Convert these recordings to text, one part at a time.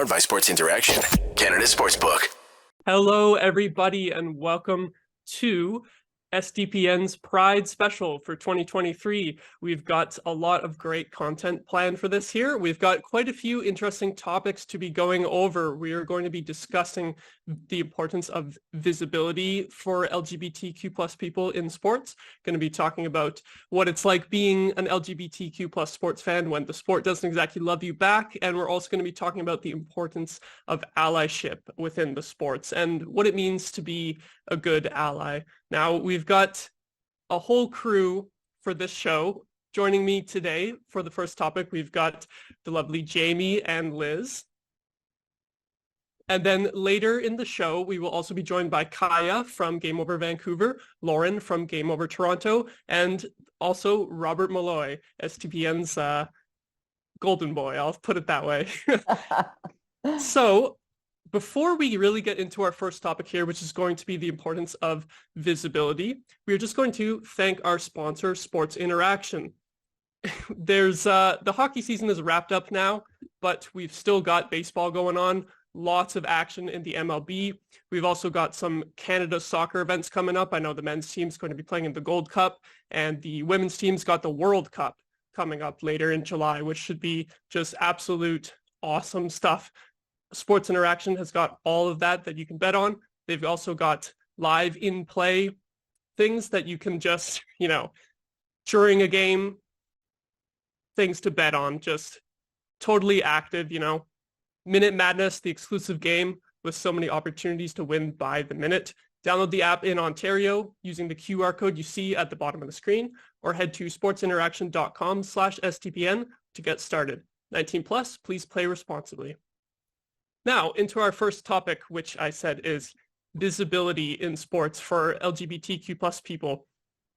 Powered by Sports Interaction, Canada Sportsbook. Hello, everybody, and welcome to SDPN's Pride Special for 2023. We've got a lot of great content planned for this year. We've got quite a few interesting topics to be going over. We are going to be discussing the importance of visibility for LGBTQ plus people in sports. Going to be talking about what it's like being an LGBTQ plus sports fan when the sport doesn't exactly love you back. And we're also going to be talking about the importance of allyship within the sports and what it means to be a good ally. Now, we've got a whole crew for this show. Joining me today for the first topic, we've got the lovely Jami and Liz. And then later in the show, we will also be joined by Kaja from Game Over Vancouver, Lauren from Game Over Toronto, and also Robert Malloy, STPN's golden boy. I'll put it that way. So, before we really get into our first topic here, which is going to be the importance of visibility, we're just going to thank our sponsor, Sports Interaction. The hockey season is wrapped up now, but we've still got baseball going on, lots of action in the MLB. We've also got some Canada soccer events coming up. I know the men's team's going to be playing in the Gold Cup, and the women's team's got the World Cup coming up later in July, which should be just absolute awesome stuff. Sports Interaction has got all of that you can bet on. They've also got live in-play things that you can just, during a game, things to bet on, just totally active, Minute Madness, the exclusive game with so many opportunities to win by the minute. Download the app in Ontario using the QR code you see at the bottom of the screen, or head to sportsinteraction.com/STPN to get started. 19 plus, please play responsibly. Now, into our first topic, which I said is visibility in sports for LGBTQ plus people.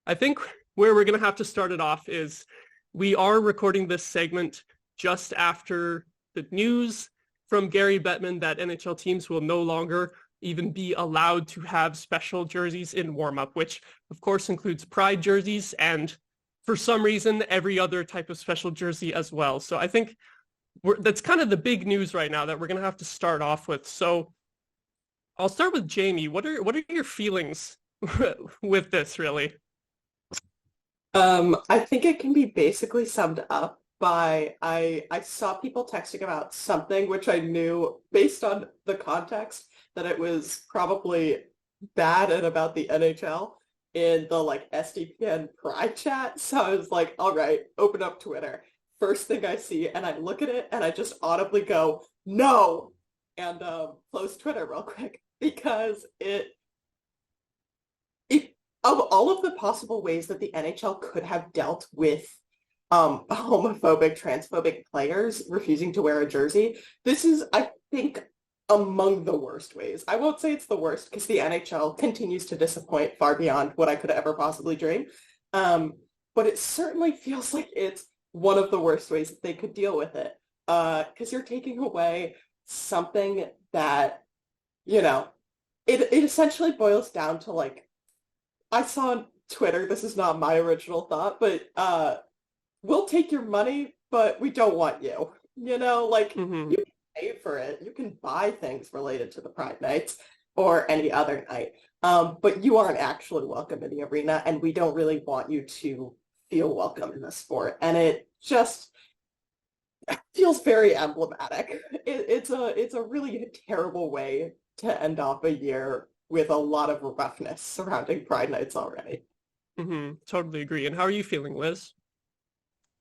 I think where we're going to have to start it off is we are recording this segment just after the news from Gary Bettman that NHL teams will no longer even be allowed to have special jerseys in warm-up, which of course includes pride jerseys and for some reason every other type of special jersey as well. So I think that's kind of the big news right now that we're going to have to start off with. So I'll start with Jami. What are your feelings with this, really? I think it can be basically summed up by I saw people texting about something which I knew based on the context that it was probably bad and about the NHL in the SDPN Pride chat. So I was like, all right, open up Twitter. First thing I see, and I look at it, and I just audibly go, no, and close Twitter real quick, because it of all of the possible ways that the NHL could have dealt with homophobic, transphobic players refusing to wear a jersey, this is, I think, among the worst ways. I won't say it's the worst, because the NHL continues to disappoint far beyond what I could ever possibly dream, but it certainly feels like it's one of the worst ways that they could deal with it, because you're taking away something that, it essentially boils down to, I saw on Twitter, this is not my original thought, but we'll take your money, but we don't want you. You can pay for it. You can buy things related to the Pride Nights or any other night, but you aren't actually welcome in the arena, and we don't really want you to feel welcome in the sport. And it just feels very emblematic. It's a really terrible way to end off a year with a lot of roughness surrounding Pride Nights already. Totally agree. And how are you feeling, Liz?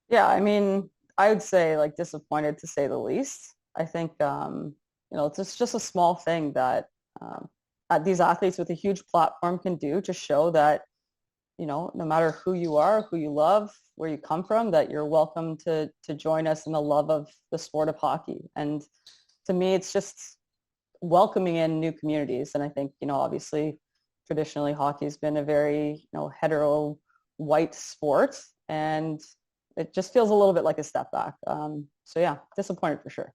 Yeah, I mean, I would say disappointed to say the least. I think it's just a small thing that these athletes with a huge platform can do to show that no matter who you are, who you love, where you come from, that you're welcome to join us in the love of the sport of hockey. And to me, it's just welcoming in new communities. And I think, obviously, traditionally, hockey has been a very, hetero white sport. And it just feels a little bit like a step back. So yeah, disappointed for sure.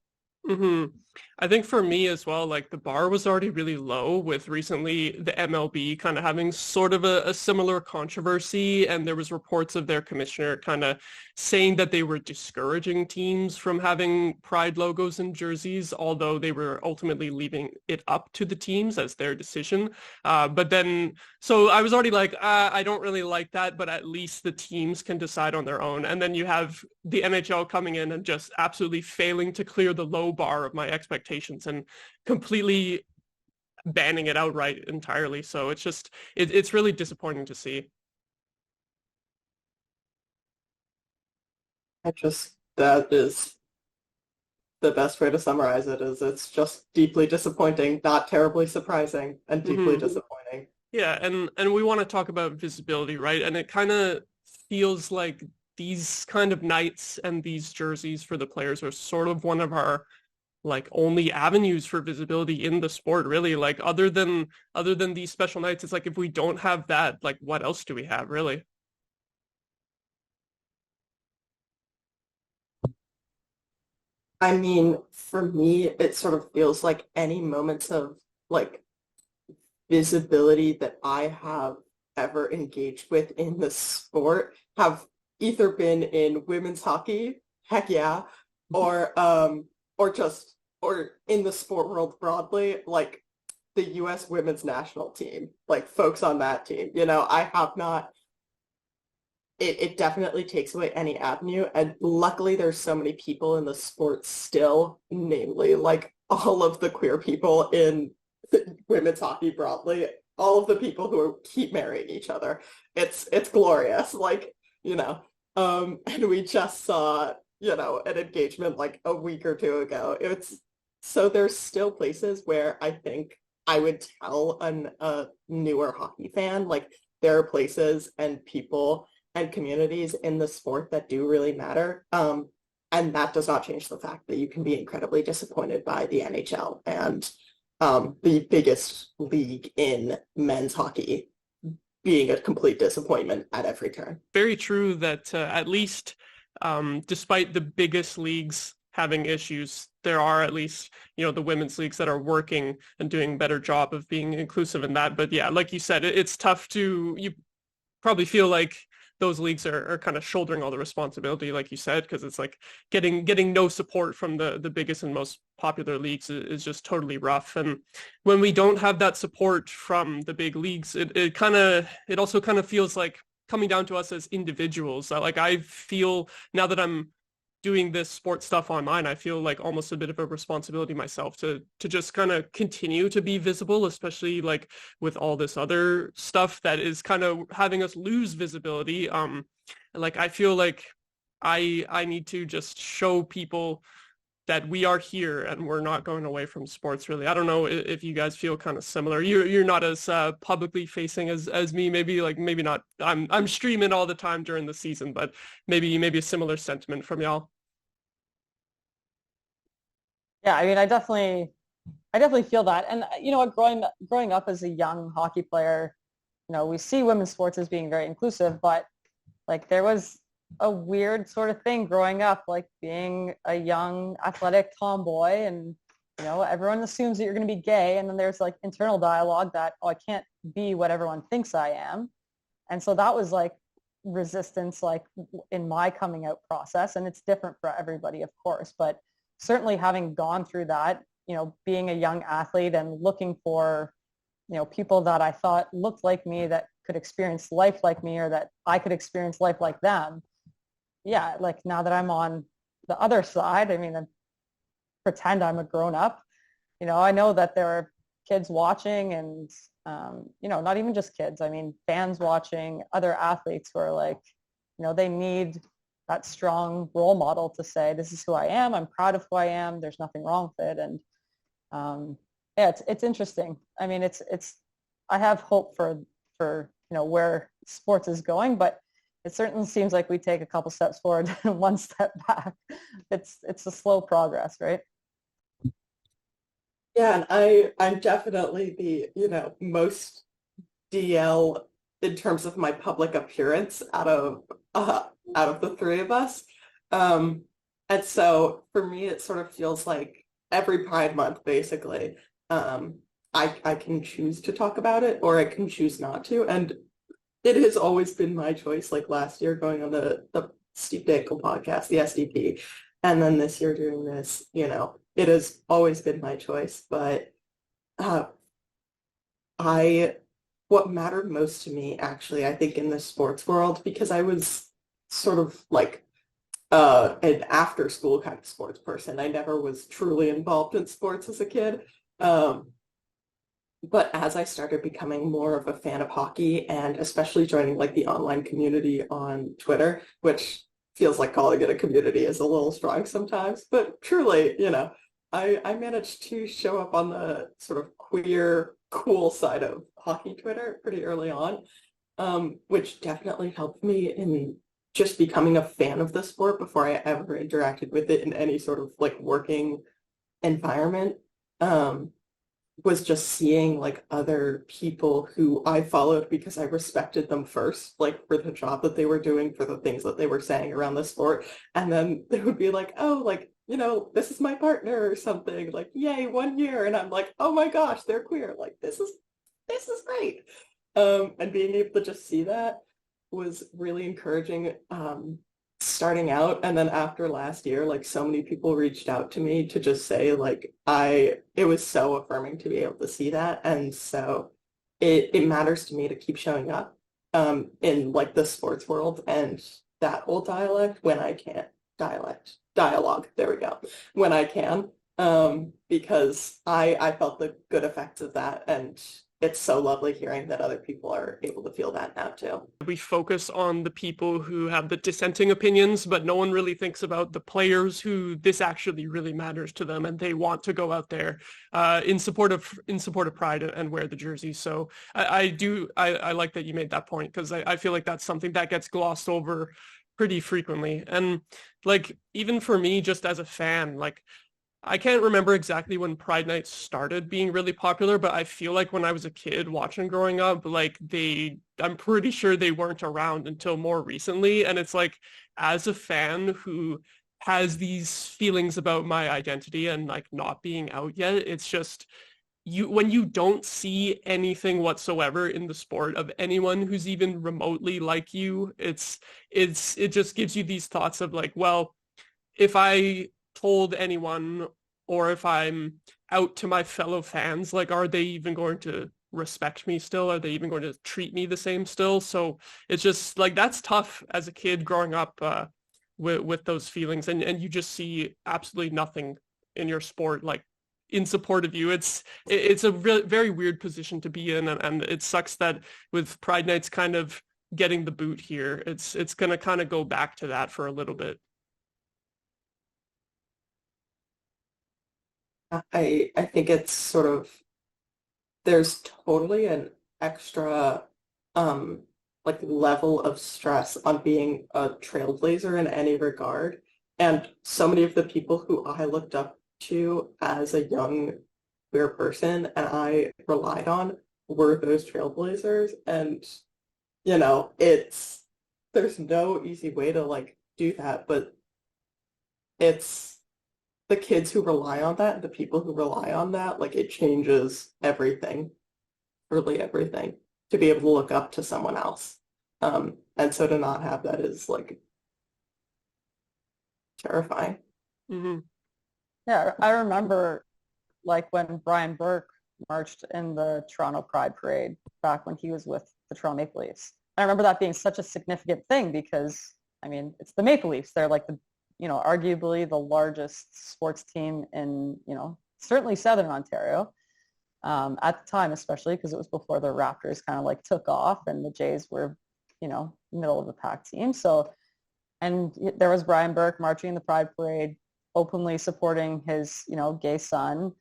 I think for me as well, like the bar was already really low with recently the MLB kind of having sort of a similar controversy, and there was reports of their commissioner kind of saying that they were discouraging teams from having pride logos and jerseys, although they were ultimately leaving it up to the teams as their decision. But then, so I was already like, I don't really like that, but at least the teams can decide on their own. And then you have the NHL coming in and just absolutely failing to clear the low bar of my expectations and completely banning it outright entirely. So it's just, it's really disappointing to see. That is the best way to summarize it, is it's just deeply disappointing, not terribly surprising, and deeply disappointing. Yeah, and we want to talk about visibility, right? And it kind of feels like these kind of nights and these jerseys for the players are sort of one of our like only avenues for visibility in the sport, really. Like other than these special nights, it's like if we don't have that, like what else do we have, really? I mean, for me, it sort of feels like any moments of like visibility that I have ever engaged with in the sport have either been in women's hockey, heck yeah, or in the sport world broadly, like the US women's national team, like folks on that team. I have not, it definitely takes away any avenue. And luckily there's so many people in the sport still, namely like all of the queer people in women's hockey broadly, all of the people who keep marrying each other. It's glorious. And we just saw, an engagement like a week or two ago. So there's still places where I think I would tell a newer hockey fan, like there are places and people and communities in the sport that do really matter. And that does not change the fact that you can be incredibly disappointed by the NHL and the biggest league in men's hockey being a complete disappointment at every turn. Very true that at least despite the biggest leagues having issues, there are at least, the women's leagues that are working and doing a better job of being inclusive in that. But yeah, like you said, it's tough you probably feel like those leagues are kind of shouldering all the responsibility, like you said, because it's like getting no support from the biggest and most popular leagues is just totally rough. And when we don't have that support from the big leagues, it also kind of feels like coming down to us as individuals. Like I feel now that I'm doing this sports stuff online, I feel like almost a bit of a responsibility myself to just kind of continue to be visible, especially like with all this other stuff that is kind of having us lose visibility. Like I feel like I need to just show people that we are here and we're not going away from sports, really. I don't know if you guys feel kind of similar. You're not as publicly facing as me, maybe not. I'm streaming all the time during the season, but maybe a similar sentiment from y'all. Yeah, I mean, I definitely feel that. And growing up as a young hockey player, we see women's sports as being very inclusive, but like there was a weird sort of thing growing up, like being a young athletic tomboy, and everyone assumes that you're going to be gay, and then there's like internal dialogue that, oh, I can't be what everyone thinks I am. And so that was like resistance, like in my coming out process, and it's different for everybody, of course, but certainly having gone through that, being a young athlete and looking for people that I thought looked like me, that could experience life like me, or that I could experience life like them. Yeah, like now that I'm on the other side, I mean, I pretend I'm a grown up. I know that there are kids watching, and not even just kids. I mean, fans watching, other athletes who are like, they need that strong role model to say, this is who I am. I'm proud of who I am. There's nothing wrong with it. And yeah, it's interesting. I mean, I have hope for where sports is going, but it certainly seems like we take a couple steps forward and one step back. It's a slow progress, right? Yeah, and I'm definitely the, most DL in terms of my public appearance out of the three of us. And so for me, it sort of feels like every Pride Month, basically, I can choose to talk about it or I can choose not to. And it has always been my choice, like last year going on the Steve Dangle podcast, the SDP, and then this year doing this, it has always been my choice. But uh, I, what mattered most to me, actually, I think in the sports world, because I was sort of like an after school kind of sports person. I never was truly involved in sports as a kid. Um, but as I started becoming more of a fan of hockey and especially joining like the online community on Twitter, which feels like calling it a community is a little strong sometimes, but truly, I managed to show up on the sort of queer, cool side of hockey Twitter pretty early on, which definitely helped me in just becoming a fan of the sport before I ever interacted with it in any sort of like working environment. Was just seeing like other people who I followed because I respected them first, like for the job that they were doing, for the things that they were saying around the sport. And then they would be like, oh, like, this is my partner or something, like, yay, 1 year. And I'm like, oh my gosh, they're queer. Like, this is great. And being able to just see that was really encouraging. Starting out, and then after last year, like so many people reached out to me to just say like it was so affirming to be able to see that, and so it matters to me to keep showing up in like the sports world and that whole dialect when I can dialogue, there we go, when I can, because I felt the good effects of that, and it's so lovely hearing that other people are able to feel that now too. We focus on the people who have the dissenting opinions, but no one really thinks about the players who this actually really matters to them, and they want to go out there in support of Pride and wear the jersey. So I like that you made that point, because I feel like that's something that gets glossed over pretty frequently. And like even for me, just as a fan, like I can't remember exactly when Pride Nights started being really popular, but I feel like when I was a kid watching growing up, like I'm pretty sure they weren't around until more recently. And it's like, as a fan who has these feelings about my identity and like not being out yet, it's just when you don't see anything whatsoever in the sport of anyone who's even remotely like you, it just gives you these thoughts of like, well, if I told anyone, or if I'm out to my fellow fans, like, are they even going to respect me still? Are they even going to treat me the same still? So it's just like, that's tough as a kid growing up with those feelings, and you just see absolutely nothing in your sport like in support of you. It's a very weird position to be in, and it sucks that with Pride Nights kind of getting the boot here, it's going to kind of go back to that for a little bit. I think it's sort of, there's totally an extra like level of stress on being a trailblazer in any regard. And so many of the people who I looked up to as a young queer person and I relied on were those trailblazers. And there's no easy way to like do that, but it's the kids who rely on that, the people who rely on that, like it changes everything, really everything, to be able to look up to someone else. And so to not have that is like terrifying. Mm-hmm. Yeah, I remember like when Brian Burke marched in the Toronto Pride Parade back when he was with the Toronto Maple Leafs. I remember that being such a significant thing because, I mean, it's the Maple Leafs. They're like arguably the largest sports team in, certainly Southern Ontario at the time, especially because it was before the Raptors kind of like took off and the Jays were, middle of the pack team. So, and there was Brian Burke marching in the Pride Parade, openly supporting his, gay son.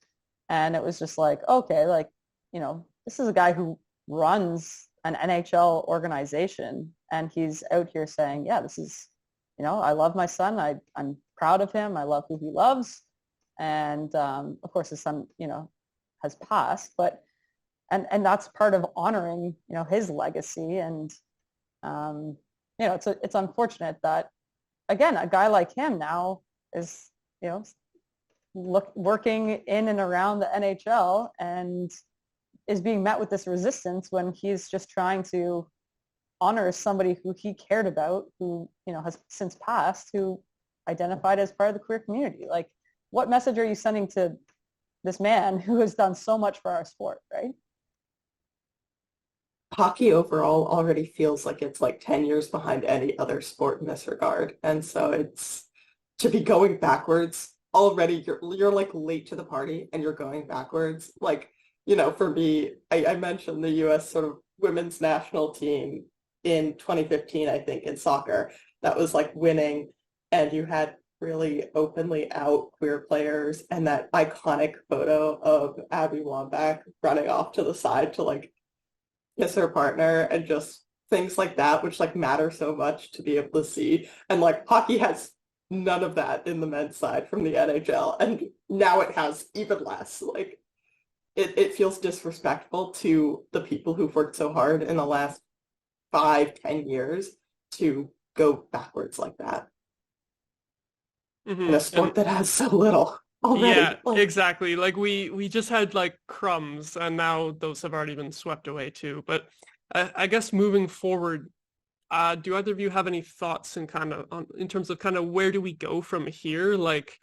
And it was just like, okay, like, this is a guy who runs an NHL organization and he's out here saying, yeah, this is, I love my son. I'm proud of him. I love who he loves. And of course, his son, has passed. But and that's part of honoring, his legacy. And it's unfortunate that again, a guy like him now is, working in and around the NHL and is being met with this resistance when he's just trying to honor somebody who he cared about, who, you know, has since passed, who identified as part of the queer community. Like, what message are you sending to this man who has done so much for our sport, right? Hockey overall already feels like it's like 10 years behind any other sport in this regard. And so it's to be going backwards already, you're like late to the party and you're going backwards. Like, you know, for me, I mentioned the US sort of women's national team in 2015, I think, in soccer that was like winning, and you had really openly out queer players, and that iconic photo of Abby Wambach running off to the side to like kiss her partner, and just things like that, which like matter so much to be able to see. And like hockey has none of that in the men's side from the NHL, and now it has even less. Like it feels disrespectful to the people who've worked so hard in the last 5-10 years to go backwards like that in a sport that has so little already. Yeah, Like, exactly. Like we just had like crumbs, and now those have already been swept away too. But I guess moving forward, do either of you have any thoughts in kind of in terms of kind of where do we go from here? Like,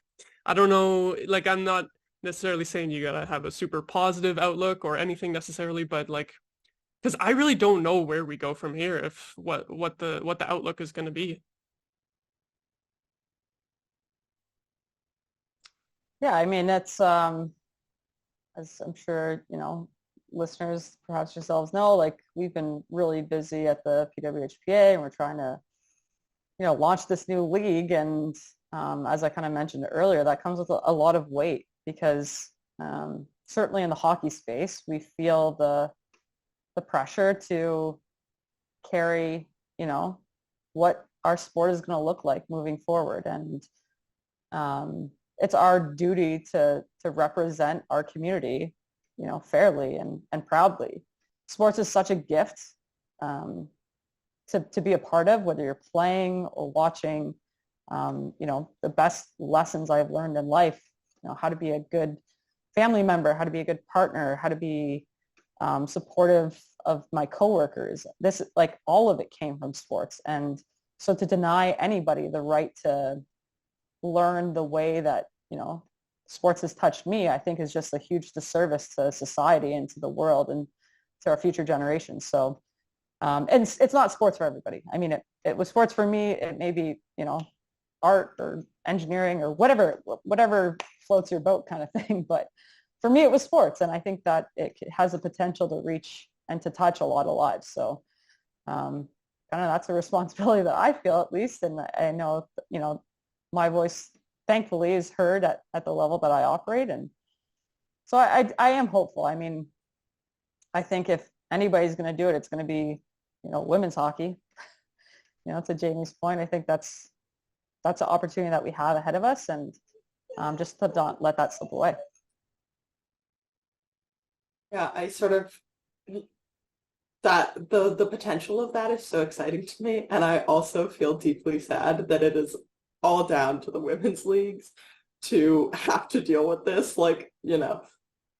I don't know, like I'm not necessarily saying you gotta have a super positive outlook or anything necessarily, but like, because I really don't know where we go from here, if what the outlook is going to be. Yeah, I mean, that's as I'm sure, you know, listeners, perhaps yourselves know, like we've been really busy at the PWHPA, and we're trying to, you know, launch this new league. And as I kind of mentioned earlier, that comes with a lot of weight, because certainly in the hockey space, we feel the pressure to carry, you know, what our sport is going to look like moving forward. And it's our duty to represent our community, you know, fairly and proudly. Sports is such a gift to be a part of, whether you're playing or watching. You know, the best lessons I've learned in life, you know, how to be a good family member, how to be a good partner, how to be supportive of my coworkers. This, like, all of it came from sports. And so to deny anybody the right to learn the way that, you know, sports has touched me, I think is just a huge disservice to society and to the world and to our future generations. So, and it's not sports for everybody. I mean, it was sports for me. It may be, you know, art or engineering or whatever floats your boat kind of thing. But for me, it was sports. And I think that it has the potential to reach and to touch a lot of lives. So kind of that's a responsibility that I feel, at least. And I know, you know, my voice thankfully is heard at the level that I operate. And so I am hopeful. I mean, I think if anybody's going to do it, it's going to be, you know, women's hockey. You know, to Jami's point, I think that's an opportunity that we have ahead of us, and just to not let that slip away. yeah, I sort of that the potential of that is so exciting to me, and I also feel deeply sad that it is all down to the women's leagues to have to deal with this, like, you know.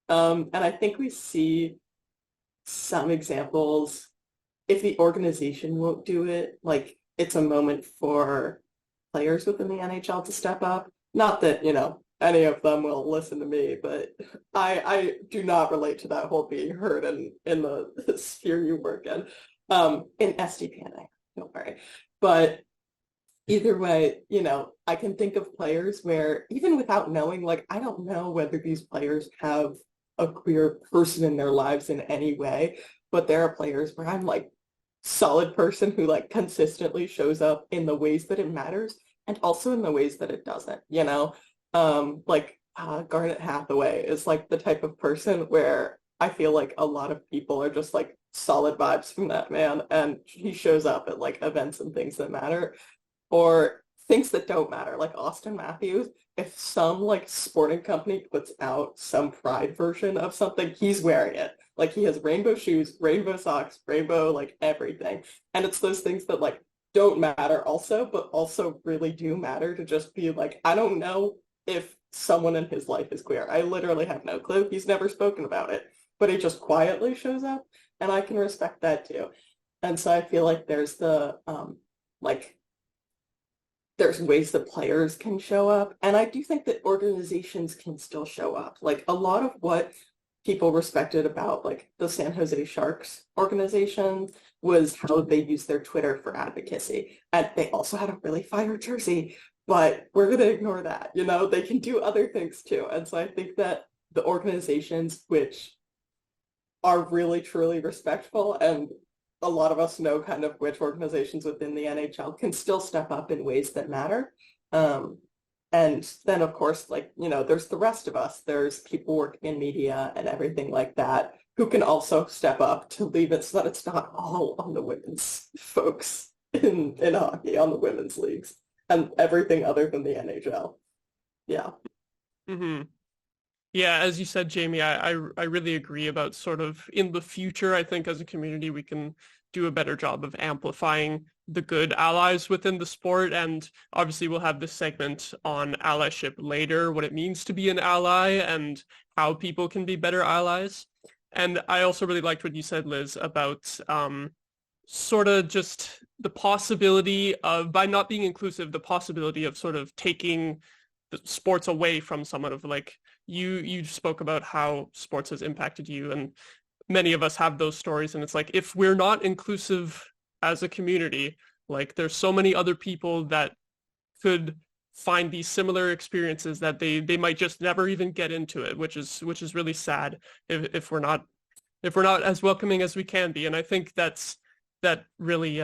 And I think we see some examples. If the organization won't do it, like, it's a moment for players within the NHL to step up. Not that, you know, any of them will listen to me, but I do not relate to that whole being heard in the sphere you work in SDPNA, don't worry. But either way, you know, I can think of players where, even without knowing, like, I don't know whether these players have a queer person in their lives in any way, but there are players where I'm like, solid person who like consistently shows up in the ways that it matters and also in the ways that it doesn't, you know. Garnet Hathaway is like the type of person where I feel like a lot of people are just like solid vibes from that man, and he shows up at like events and things that matter, or things that don't matter, like Austin Matthews. If some like sporting company puts out some pride version of something, he's wearing it. Like, he has rainbow shoes, rainbow socks, rainbow like everything. And it's those things that like don't matter also, but also really do matter, to just be like, I don't know if someone in his life is queer. I literally have no clue. He's never spoken about it, but it just quietly shows up, and I can respect that too. And so I feel like there's like there's ways that players can show up, and I do think that organizations can still show up. Like a lot of what people respected about like the San Jose Sharks organization was how they used their Twitter for advocacy. And they also had a really fire jersey, but we're going to ignore that. You know, they can do other things too. And so I think that the organizations which are really truly respectful, and a lot of us know kind of which organizations within the NHL can still step up in ways that matter. And then, of course, like, you know, there's the rest of us. There's people working in media and everything like that who can also step up to leave it so that it's not all on the women's folks in hockey, on the women's leagues, and everything other than the NHL. Yeah. Mm-hmm. Yeah, as you said, Jamie, I really agree about sort of in the future, I think as a community, we can do a better job of amplifying the good allies within the sport. And obviously we'll have this segment on allyship later, what it means to be an ally and how people can be better allies. And I also really liked what you said, Liz, about sort of just the possibility of, by not being inclusive, the possibility of sort of taking the sports away from someone. Of like, you spoke about how sports has impacted you, and many of us have those stories, and it's like, if we're not inclusive as a community, like there's so many other people that could find these similar experiences that they might just never even get into it, which is really sad if we're not as welcoming as we can be. And I think that really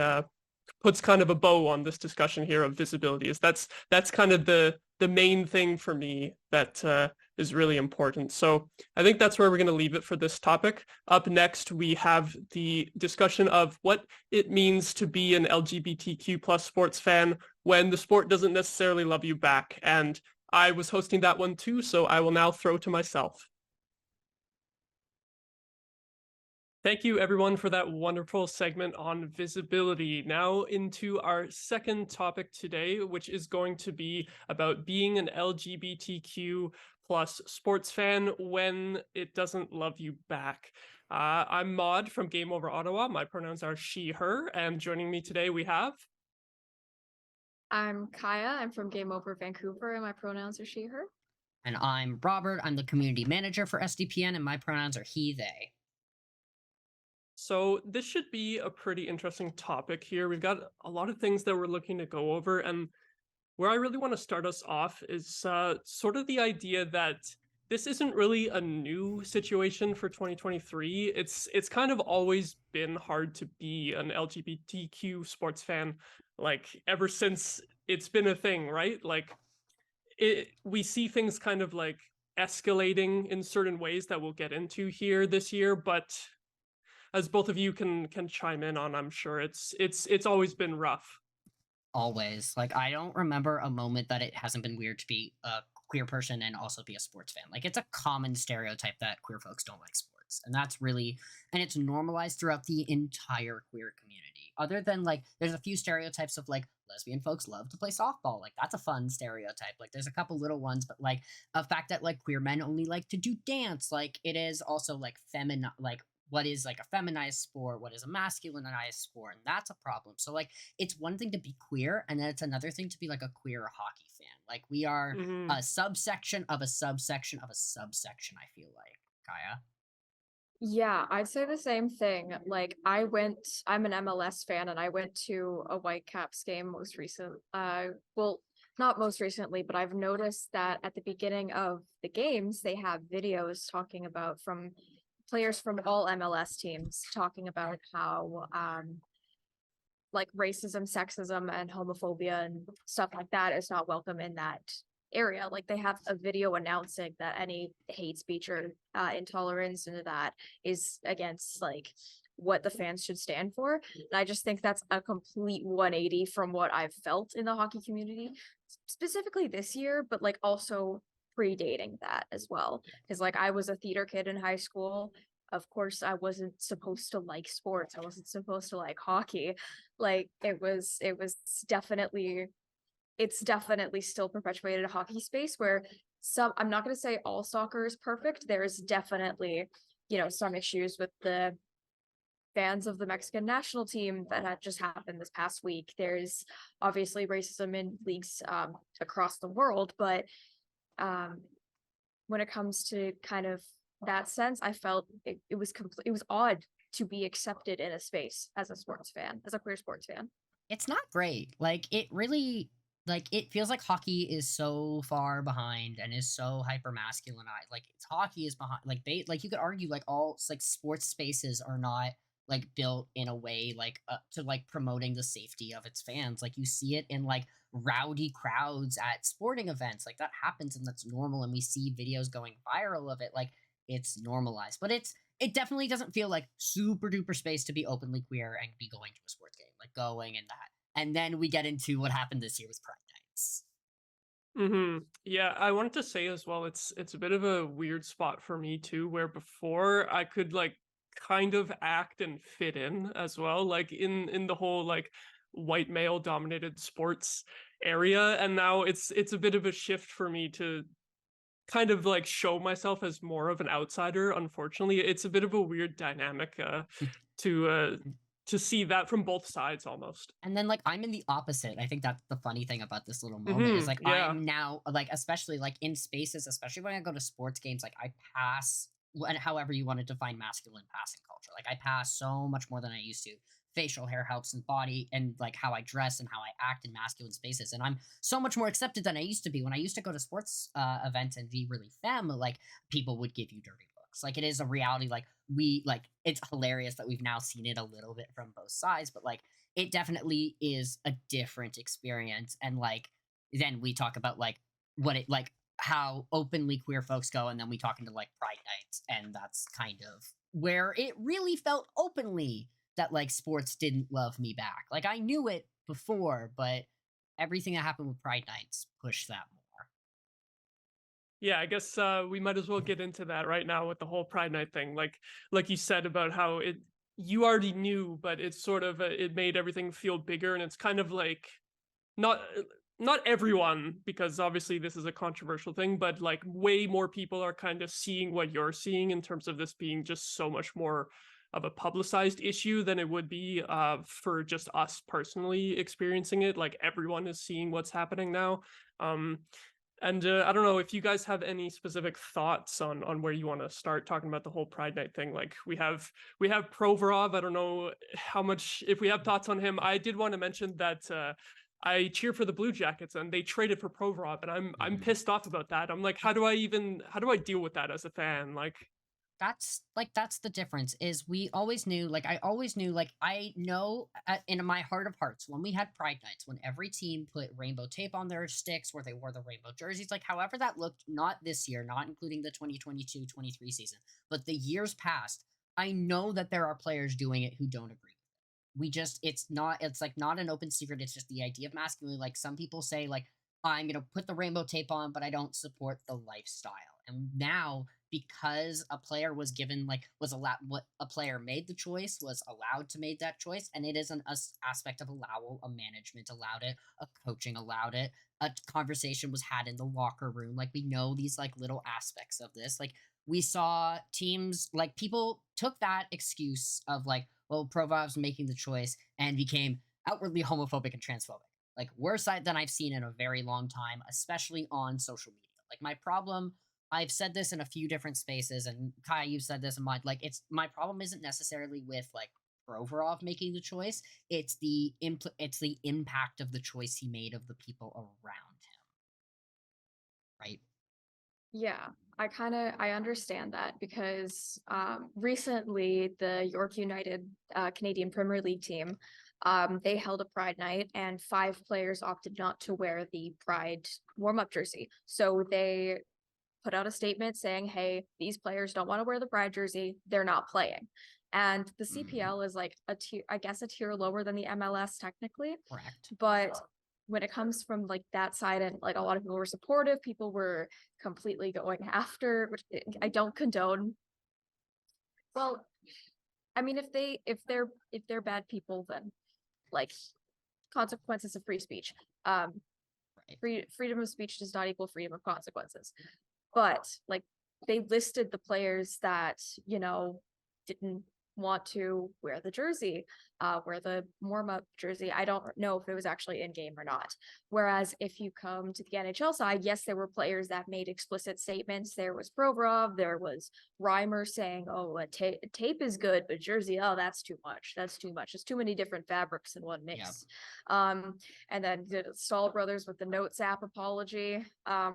puts kind of a bow on this discussion here of visibility. Is that's kind of the main thing for me that is really important. So I think that's where we're going to leave it for this topic. Up next, we have the discussion of what it means to be an LGBTQ plus sports fan when the sport doesn't necessarily love you back. And I was hosting that one too, so I will now throw to myself. Thank you, everyone, for that wonderful segment on visibility. Now into our second topic today, which is going to be about being an LGBTQ plus sports fan when it doesn't love you back. I'm Maude from Game Over Ottawa. My pronouns are she, her, and joining me today we have... I'm Kaja. I'm from Game Over Vancouver, and my pronouns are she, her. And I'm Robert. I'm the community manager for SDPN, and my pronouns are he, they. So this should be a pretty interesting topic here. We've got a lot of things that we're looking to go over, and where I really want to start us off is sort of the idea that this isn't really a new situation for 2023. It's kind of always been hard to be an LGBTQ sports fan, like ever since it's been a thing, right? Like we see things kind of like escalating in certain ways that we'll get into here this year, but as both of you can chime in on, I'm sure it's always been rough. Always. Like, I don't remember a moment that it hasn't been weird to be a queer person and also be a sports fan. Like, it's a common stereotype that queer folks don't like sports. And that's really, and it's normalized throughout the entire queer community. Other than, like, there's a few stereotypes of, like, lesbian folks love to play softball. Like, that's a fun stereotype. Like, there's a couple little ones, but, like, a fact that, like, queer men only like to do dance. Like, it is also, like, what is like a feminized sport, what is a masculinized sport, and that's a problem. So like it's one thing to be queer, and then it's another thing to be like a queer hockey fan. Like we are a subsection of a subsection of a subsection, I feel like. Kaja? Yeah, I'd say the same thing. Like I'm an MLS fan, and I went to a Whitecaps game not most recently, but I've noticed that at the beginning of the games, they have videos talking about from players from all MLS teams talking about how like racism, sexism, and homophobia and stuff like that is not welcome in that area. Like they have a video announcing that any hate speech or intolerance into that is against like what the fans should stand for. And I just think that's a complete 180 from what I've felt in the hockey community, specifically this year, but like also predating that as well. Because like I was a theater kid in high school. Of course, I wasn't supposed to like sports. I wasn't supposed to like hockey. Like it's definitely still perpetuated a hockey space where I'm not going to say all soccer is perfect. There's definitely, some issues with the fans of the Mexican national team that had just happened this past week. There's obviously racism in leagues across the world, but when it comes to kind of that sense, I felt it was it was odd to be accepted in a space as a sports fan, as a queer sports fan. It's not great. Like it really like it feels like hockey is so far behind and is so hyper masculinized. Like it's hockey is behind like you could argue like all like sports spaces are not like built in a way like to like promoting the safety of its fans. Like you see it in like rowdy crowds at sporting events. Like that happens and that's normal and we see videos going viral of it. Like it's normalized. But it definitely doesn't feel like super duper space to be openly queer and be going to a sports game, like going and that. And then we get into what happened this year with Pride Nights. Yeah, I wanted to say as well, it's a bit of a weird spot for me too, where before I could like kind of act and fit in as well, like in the whole like white male dominated sports area, and now it's a bit of a shift for me to kind of like show myself as more of an outsider. Unfortunately, it's a bit of a weird dynamic to uh to see that from both sides almost. And then like I'm in the opposite. I think that's the funny thing about this little moment is like Yeah. I'm now like especially like in spaces, especially when I go to sports games, like I pass and however you want to define masculine passing culture. Like I pass so much more than I used to. Facial hair helps and body and like how I dress and how I act in masculine spaces. And I'm so much more accepted than I used to be. When I used to go to sports events and be really femme, like people would give you dirty looks. Like it is a reality. Like we like it's hilarious that we've now seen it a little bit from both sides, but like it definitely is a different experience. And like then we talk about like what it like how openly queer folks go, and then we talk into like Pride Nights, and that's kind of where it really felt openly that like sports didn't love me back. Like I knew it before, but everything that happened with Pride Nights pushed that more. Yeah, I guess we might as well get into that right now with the whole Pride Night thing. Like you said about how it you already knew, but it's sort of it made everything feel bigger, and it's kind of like not not everyone, because obviously this is a controversial thing, but like way more people are kind of seeing what you're seeing in terms of this being just so much more of a publicized issue than it would be for just us personally experiencing it. Like everyone is seeing what's happening now. Um, and I don't know if you guys have any specific thoughts on where you want to start talking about the whole Pride Night thing. Like we have Provorov. I don't know how much if we have thoughts on him. I did want to mention that I cheer for the Blue Jackets and they traded for Provorov, and I'm pissed off about that. I'm like, how do I deal with that as a fan? Like, That's the difference is we always knew like I always knew like I know in my heart of hearts when we had Pride Nights when every team put rainbow tape on their sticks where they wore the rainbow jerseys, like however that looked, not this year, not including the 2022-23 season, but the years past, I know that there are players doing it who don't agree. We just it's like not an open secret. It's just the idea of masculinity. Like some people say like I'm gonna put the rainbow tape on, but I don't support the lifestyle. And now because a player was given like was allowed what a player made the choice was allowed to make that choice, and it is an aspect of allow a management allowed it, a coaching allowed it, a conversation was had in the locker room. Like we know these like little aspects of this. Like we saw teams like people took that excuse of like, well, Provov's making the choice and became outwardly homophobic and transphobic. Like worse than I've seen in a very long time, especially on social media. Like my problem, I've said this in a few different spaces, and Kai, you've said this in mine. Like it's my problem isn't necessarily with like Provorov making the choice. It's the impact of the choice he made of the people around him. Right? Yeah, I understand that because recently the York United Canadian Premier League team they held a Pride night and 5 players opted not to wear the Pride warm-up jersey. So they put out a statement saying, hey, these players don't want to wear the Pride jersey, they're not playing. And the CPL is like a tier, I guess a tier lower than the MLS technically. Correct. But when it comes from like that side, and like a lot of people were supportive, people were completely going after, which I don't condone. Well, I mean, if they're bad people, then like consequences of free speech. freedom of speech does not equal freedom of consequences. But like they listed the players that, you know, didn't want to wear the jersey, wear the warm-up jersey. I don't know if it was actually in game or not. Whereas if you come to the NHL side, yes, there were players that made explicit statements. There was Provorov, there was Reimer saying, oh, tape is good, but jersey, oh, that's too much. That's too much. There's too many different fabrics in one mix. And then the Stahl brothers with the Notes app apology.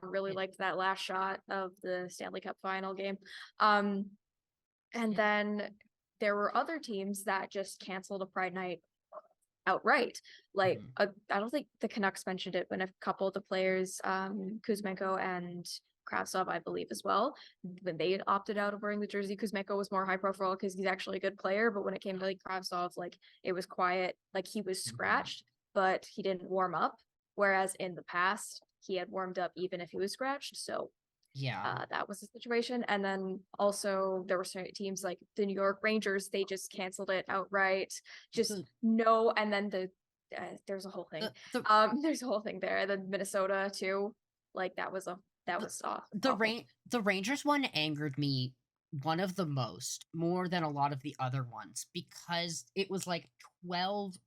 Really liked that last shot of the Stanley Cup final game. And then there were other teams that just canceled a Pride Night outright. Like, I don't think the Canucks mentioned it, but a couple of the players, Kuzmenko and Kravtsov, I believe as well, when they opted out of wearing the jersey. Kuzmenko was more high profile because he's actually a good player, but when it came to like Kravtsov, like it was quiet, like he was scratched, but he didn't warm up. Whereas in the past, he had warmed up even if he was scratched. So that was the situation. And then also there were certain teams like the New York Rangers, they just canceled it outright. Just no. And then there's a whole thing. There's a whole thing there. And then Minnesota too. Like that was off. The Rangers one angered me one of the most, more than a lot of the other ones, because it was like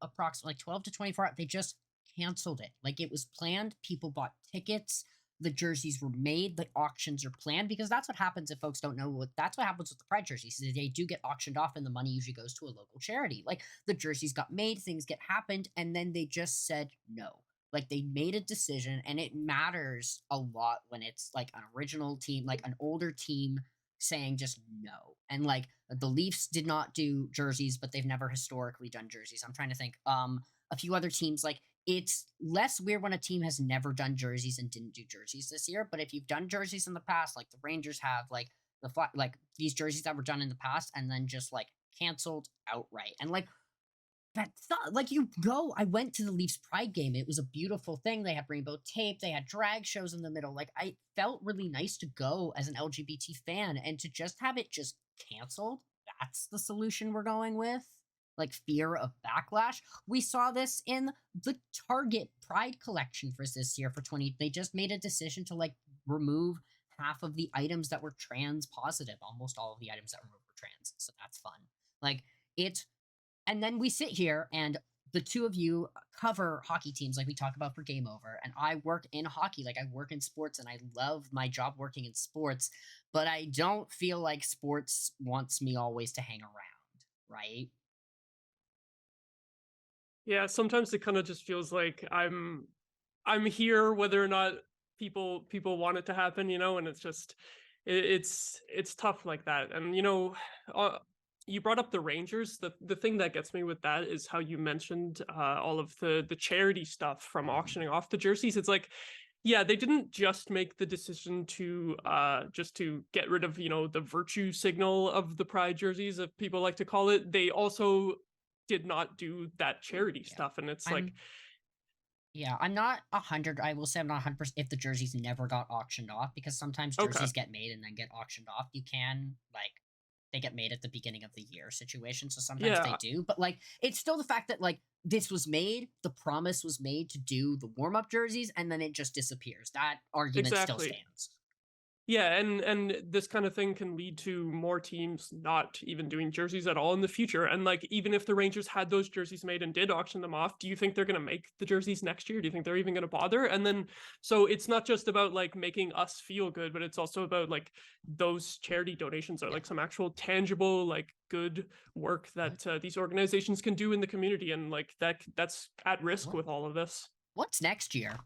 approximately 12 to 24 hours. They just canceled it. Like it was planned. People bought tickets. The jerseys were made, the auctions are planned, because that's what happens if folks don't know. That's what happens with the Pride jerseys. They do get auctioned off and the money usually goes to a local charity. Like the jerseys got made, things get happened, and then they just said no. Like they made a decision, and it matters a lot when it's like an original team, like an older team saying just no. And like the Leafs did not do jerseys, but they've never historically done jerseys. I'm trying to think. A few other teams, like it's less weird when a team has never done jerseys and didn't do jerseys this year. But if you've done jerseys in the past, like the Rangers have, like like these jerseys that were done in the past and then just like canceled outright. And like that's not like I went to the Leafs Pride game. It was a beautiful thing. They had rainbow tape. They had drag shows in the middle. Like I felt really nice to go as an LGBT fan, and to just have it just canceled. That's the solution we're going with. Like fear of backlash. We saw this in the Target Pride collection for this year for 20. They just made a decision to like remove half of the items that were trans positive. Almost all of the items that were trans. So that's fun. Like it. And then we sit here and the two of you cover hockey teams like we talk about for Game Over. And I work in hockey. Like I work in sports and I love my job working in sports. But I don't feel like sports wants me always to hang around. Right? Yeah, sometimes it kind of just feels like I'm here whether or not people want it to happen, you know, and it's just it's tough like that. And you know, you brought up the Rangers. The thing that gets me with that is how you mentioned all of the charity stuff from auctioning off the jerseys. It's like, yeah, they didn't just make the decision to get rid of, you know, the virtue signal of the Pride jerseys, if people like to call it. They also did not do that charity stuff, and it's like I'm not 100. I will say I'm not 100% if the jerseys never got auctioned off, because sometimes jerseys get made and then get auctioned off. You can like they get made at the beginning of the year situation, so sometimes they do. But like it's still the fact that like this was made, the promise was made to do the warm-up jerseys, and then it just disappears. That argument still stands. Yeah, and this kind of thing can lead to more teams not even doing jerseys at all in the future. And like, even if the Rangers had those jerseys made and did auction them off, do you think they're going to make the jerseys next year? Do you think they're even going to bother? And then, so it's not just about like making us feel good, but it's also about like those charity donations are like some actual tangible, like good work that these organizations can do in the community. And like that's at risk with all of this. What's next year?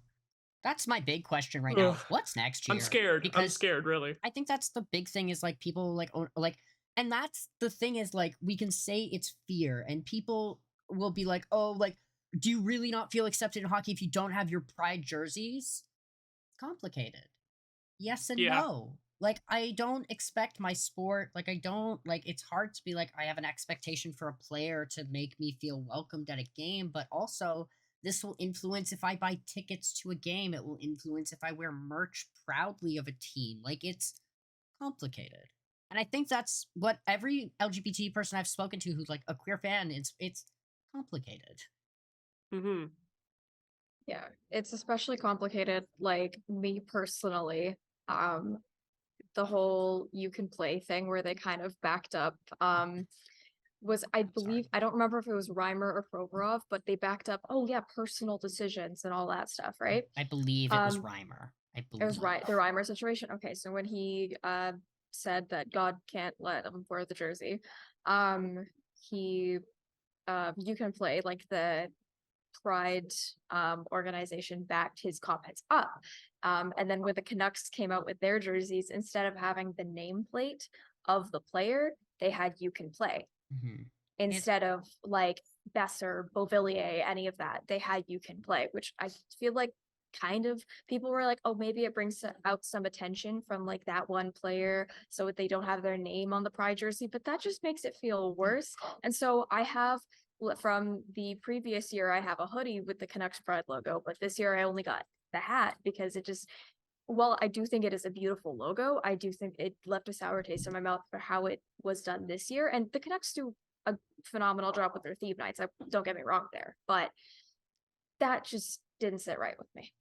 That's my big question right now. What's next year? I'm scared. I'm scared, really. I think that's the big thing is like people like, and that's the thing is like, we can say it's fear and people will be like, oh, like, do you really not feel accepted in hockey if you don't have your Pride jerseys? It's complicated. Yes and no. Like, I don't expect my sport. Like, I don't like, it's hard to be like, I have an expectation for a player to make me feel welcomed at a game, but also this will influence if I buy tickets to a game. It will influence if I wear merch proudly of a team. Like, it's complicated. And I think that's what every LGBT person I've spoken to who's like a queer fan, it's complicated. Mm-hmm. Yeah, it's especially complicated. Like me personally, the whole you can play thing where they kind of backed up was I believe I don't remember if it was Reimer or Provorov, but they backed up, oh yeah, personal decisions and all that stuff, right? I believe it was Reimer. I It was believe. the Reimer situation. Okay, so when he said that God can't let him wear the jersey, he you can play like the Pride organization backed his comments up. And then when the Canucks came out with their jerseys, instead of having the nameplate of the player, they had you can play. Mhm. Instead of like Besser, Beauvillier, any of that, they had you can play, which I feel like kind of people were like, oh, maybe it brings out some attention from like that one player so they don't have their name on the Pride jersey, but that just makes it feel worse. And so I have from the previous year, I have a hoodie with the Canucks Pride logo, but this year I only got the hat because it just, well, I do think it is a beautiful logo. I do think it left a sour taste in my mouth for how it was done this year. And the Canucks do a phenomenal job with their theme nights. Don't get me wrong there, but that just didn't sit right with me.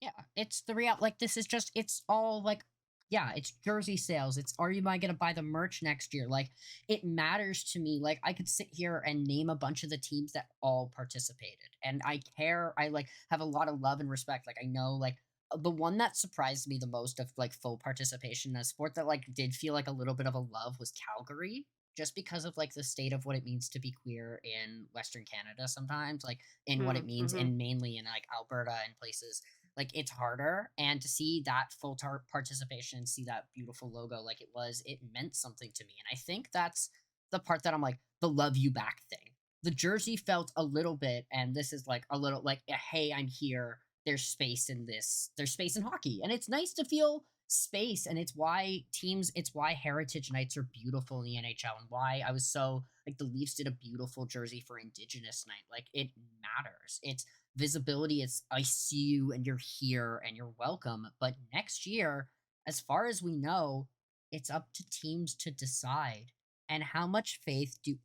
Yeah, it's the real like this is just it's all like yeah, it's jersey sales. It's are you am I gonna buy the merch next year? Like it matters to me. Like I could sit here and name a bunch of the teams that all participated. And I care, I like have a lot of love and respect. Like I know like the one that surprised me the most of like full participation in a sport that like did feel like a little bit of a love was Calgary. Just because of like the state of what it means to be queer in Western Canada sometimes, like in what it means in mainly in like Alberta and places like it's harder, and to see that full participation, see that beautiful logo like it was, it meant something to me. And I think that's the part that I'm like the love you back thing. The jersey felt a little bit, and this is like a little like hey, I'm here, there's space in this, there's space in hockey, and it's nice to feel space. And it's why it's why heritage nights are beautiful in the NHL, and why I was so like the Leafs did a beautiful jersey for Indigenous night. Like it matters, it's visibility, it's I see you and you're here and you're welcome. But next year, as far as we know, it's up to teams to decide. And how much faith do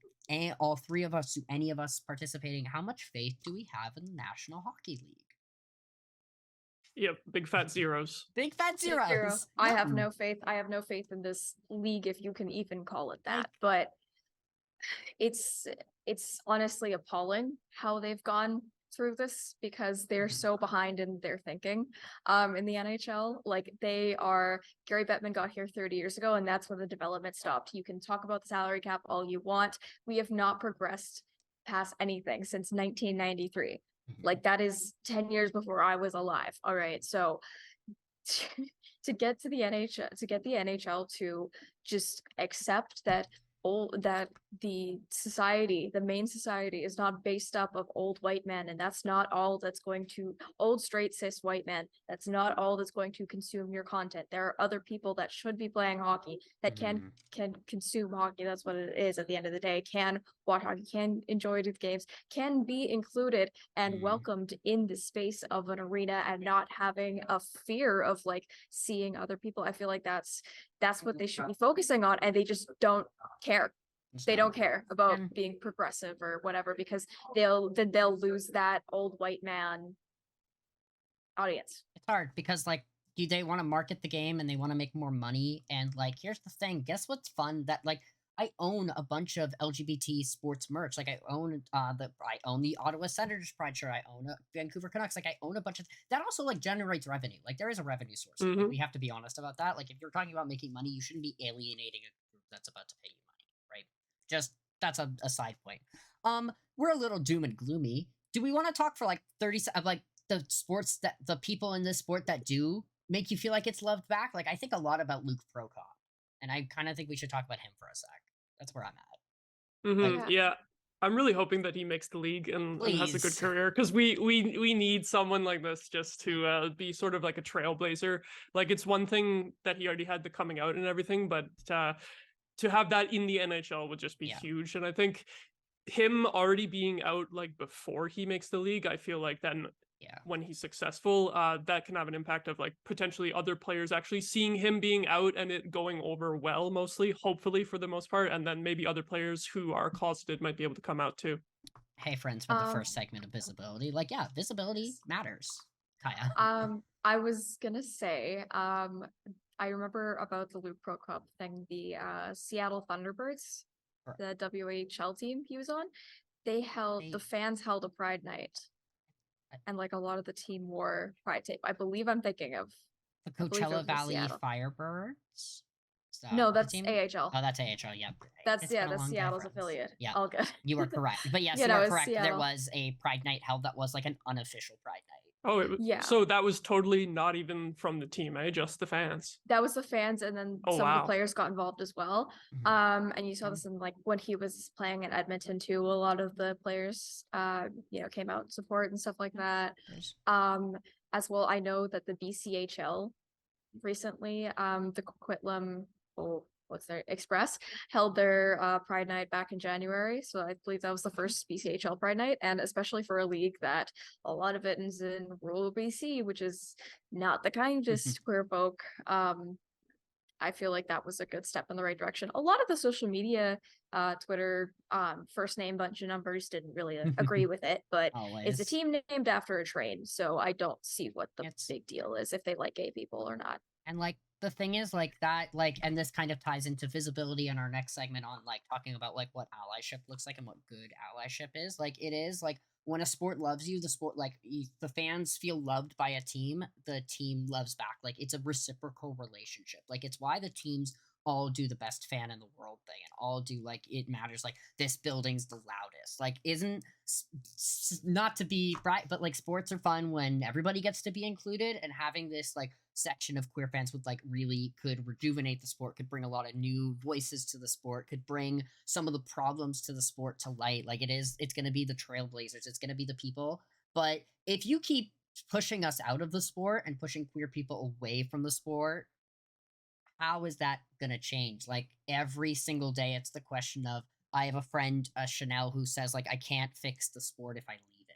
all three of us, do any of us participating, how much faith do we have in the National Hockey League? Yep, big fat zeros. Big fat zeros. Zero. I have no faith. I have no faith in this league, if you can even call it that. But it's honestly appalling how they've gone through this, because they're so behind in their thinking in the NHL. Like Gary Bettman got here 30 years ago, and that's when the development stopped. You can talk about the salary cap all you want. We have not progressed past anything since 1993. Like that is 10 years before I was alive. All right. So to get to the NHL, to get the NHL to just accept that the main society is not based up of old white men, and that's not all that's going to old straight cis white men, that's not all that's going to consume your content. There are other people that should be playing hockey that can consume hockey. That's what it is at the end of the day. Can watch hockey, can enjoy the games, can be included and welcomed in the space of an arena, and not having a fear of like seeing other people. I feel like that's what they should be focusing on, and they just don't care. They don't care about being progressive or whatever, because they'll lose that old white man audience. It's hard because like they want to market the game and they want to make more money. And like here's the thing, guess what's fun? That like I own a bunch of LGBT sports merch. Like I own the Ottawa Senators Pride shirt. I own a Vancouver Canucks. Like I own a bunch of that. Also like generates revenue. Like there is a revenue source. Like, we have to be honest about that. Like if you're talking about making money, you shouldn't be alienating a group that's about to pay you money, right? Just that's a side point. We're a little doom and gloomy. Do we want to talk for like 30 of like the sports that the people in this sport that do make you feel like it's loved back? Like I think a lot about Luke Prokop, and I kind of think we should talk about him for a sec. That's where I'm at. Like, yeah, I'm really hoping that he makes the league and has a good career, because we need someone like this just to be sort of like a trailblazer. Like it's one thing that he already had the coming out and everything, but to have that in the NHL would just be huge. And I think him already being out like before he makes the league, I feel like then when he's successful, that can have an impact of like potentially other players actually seeing him being out and it going over well, mostly, hopefully for the most part, and then maybe other players who are closeted might be able to come out too. Hey, friends, for the Um, first segment of visibility. Like, yeah, visibility matters. Kaya. I was gonna say, I remember about the Luke Pro Cup thing, the Seattle Thunderbirds, Sure. the WHL team he was on. The They- fans held a Pride night, and like a lot of the team wore Pride tape. I believe I'm thinking of. The I believe it Coachella was with Valley Seattle. Firebirds. Is that No, the that's team? AHL. Oh, that's AHL. Yep. That's It's been a that's long day, Seattle's friends. affiliate. Yeah, All good. you are correct. But yes, You you know, are it's correct. There Seattle. was a Pride night held that was like an unofficial Pride night. Oh, Yeah. so that was totally not even from the team, eh? Just the fans. That was the fans, and then Oh, some of the wow. players got involved as well. Mhm. And you saw this in like when he was playing in Edmonton too. A lot of the players, came out in support and stuff like that. There's- As well, I know that the BCHL recently, the Coquitlam, what's their Express held their Pride Night back in January. So I believe that was the first BCHL Pride Night, and especially for a league that a lot of it is in rural BC, which is not the kindest queer folk. I feel like that was a good step in the right direction. A lot of the social media, Twitter, first name bunch of numbers didn't really agree with it, but it's a Always. team named after a train, so I don't see what the It's- big deal is if they like gay people or not. And like the thing is like that, like, and this kind of ties into visibility in our next segment on like talking about like what allyship looks like and what good allyship is. Like it is like when a sport loves you, the sport the fans feel loved by a team, the team loves back. Like it's a reciprocal relationship. Like it's why the teams all do the best fan in the world thing and all do like it matters. Like this building's the loudest. Like isn't not to be right, but like sports are fun when everybody gets to be included, and having this like section of queer fans would like really could rejuvenate the sport, could bring a lot of new voices to the sport, could bring some of the problems to the sport to light. Like it's going to be the trailblazers, it's going to be the people. But if you keep pushing us out of the sport and pushing queer people away from the sport, how is that going to change? Like every single day it's the question of, I have a friend, Chanel, who says like I can't fix the sport if I leave it.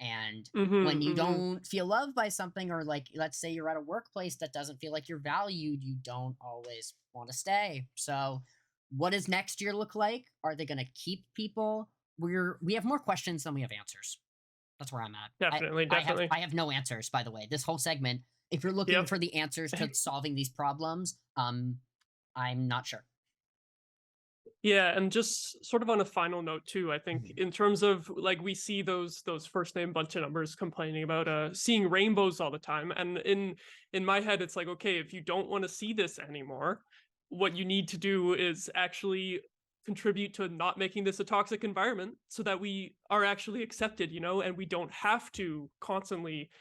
And when you don't feel loved by something, or like let's say you're at a workplace that doesn't feel like you're valued, you don't always want to stay. So what does next year look like? Are they going to keep people? We have more questions than we have answers. That's where I'm at. Definitely. I have no answers, by the way. This whole segment, if you're looking for the answers to solving these problems, I'm not sure. Yeah, and just sort of on a final note too, I think in terms of like we see those first name bunch of numbers complaining about seeing rainbows all the time, and in my head it's like, okay, if you don't want to see this anymore, what you need to do is actually contribute to not making this a toxic environment so that we are actually accepted, and we don't have to constantly,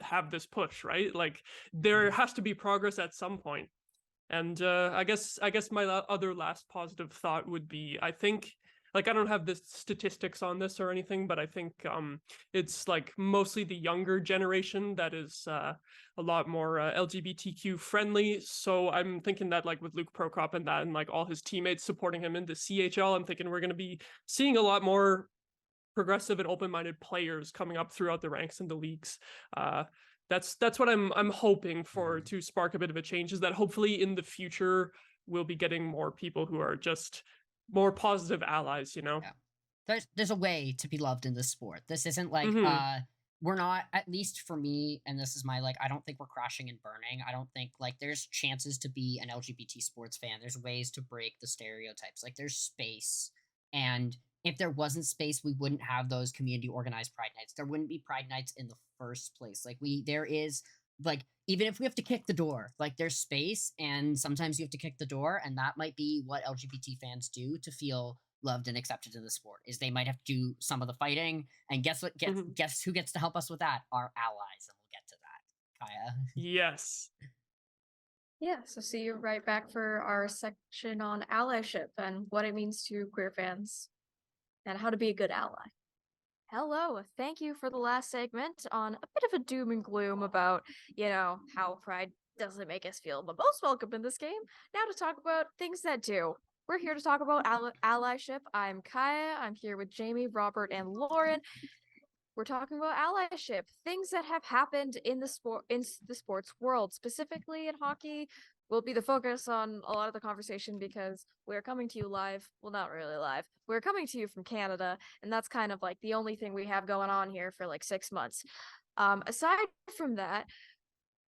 have this push, right? Like there has to be progress at some point. And I guess my other last positive thought would be, I think, like I don't have the statistics on this or anything, but I think it's like mostly the younger generation that is a lot more LGBTQ friendly. So I'm thinking that like with Luke Prokop and that, and like all his teammates supporting him in the CHL, I'm thinking we're going to be seeing a lot more progressive and open-minded players coming up throughout the ranks in the leagues. That's what I'm hoping for to spark a bit of a change, is that hopefully in the future we'll be getting more people who are just more positive allies, Yeah. There's a way to be loved in this sport. This isn't like we're not, at least for me, and this is my like, I don't think we're crashing and burning. I don't think like there's chances to be an LGBT sports fan. There's ways to break the stereotypes. Like there's space. And if there wasn't space, we wouldn't have those community organized pride nights. There wouldn't be pride nights in the first place. Like there is like, even if we have to kick the door, like there's space, and sometimes you have to kick the door, and that might be what LGBT fans do to feel loved and accepted in the sport, is they might have to do some of the fighting. And guess what guess who gets to help us with that? Our allies, and we'll get to that. Kaya. Yes. Yeah, so see you right back for our section on allyship and what it means to queer fans and how to be a good ally. Hello, thank you for the last segment on a bit of a doom and gloom about, how pride doesn't make us feel the most welcome in this game. Now to talk about things that do. We're here to talk about allyship. I'm Kaya. I'm here with Jami, Robert, and Lauren. We're talking about allyship, things that have happened in the sports world, specifically in hockey, will be the focus on a lot of the conversation because we're coming to you live. Well, not really live. We're coming to you from Canada, and that's kind of like the only thing we have going on here for like 6 months. Aside from that,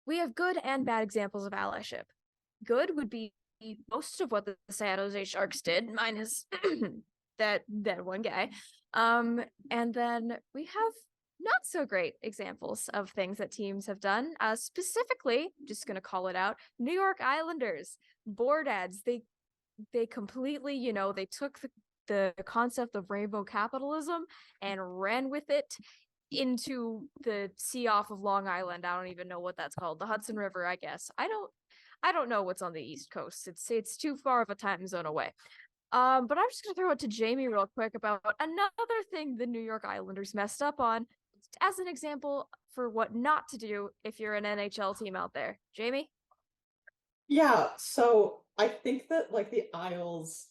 we have good and bad examples of allyship. Good would be most of what the San Jose Sharks did, minus that one guy. And then we have not so great examples of things that teams have done. Specifically, just gonna call it out, New York Islanders, board ads. They completely, they took the concept of rainbow capitalism and ran with it into the sea off of Long Island. I don't even know what that's called. The Hudson River, I guess. I don't know what's on the East Coast. It's too far of a time zone away. But I'm just gonna throw it to Jami real quick about another thing the New York Islanders messed up on, as an example for what not to do if you're an NHL team out there. Jami? Yeah, so I think that like the Isles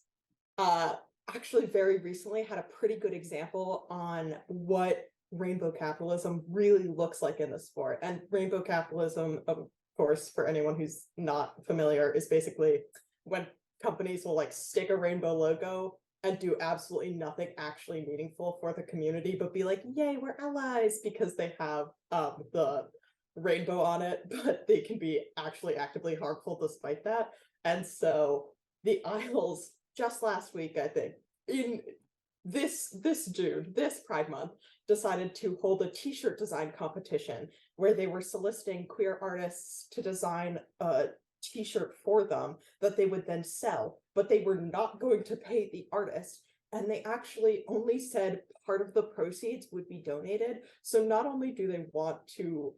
actually very recently had a pretty good example on what rainbow capitalism really looks like in the sport. And rainbow capitalism, of course, for anyone who's not familiar, is basically when companies will like stick a rainbow logo and do absolutely nothing actually meaningful for the community, but be like, yay, we're allies, because they have the rainbow on it, but they can be actually actively harmful despite that. And so the Isles just last week, I think, in this June, this Pride Month, decided to hold a t-shirt design competition where they were soliciting queer artists to design a t-shirt for them that they would then sell, but they were not going to pay the artist. And they actually only said part of the proceeds would be donated. So not only do they want to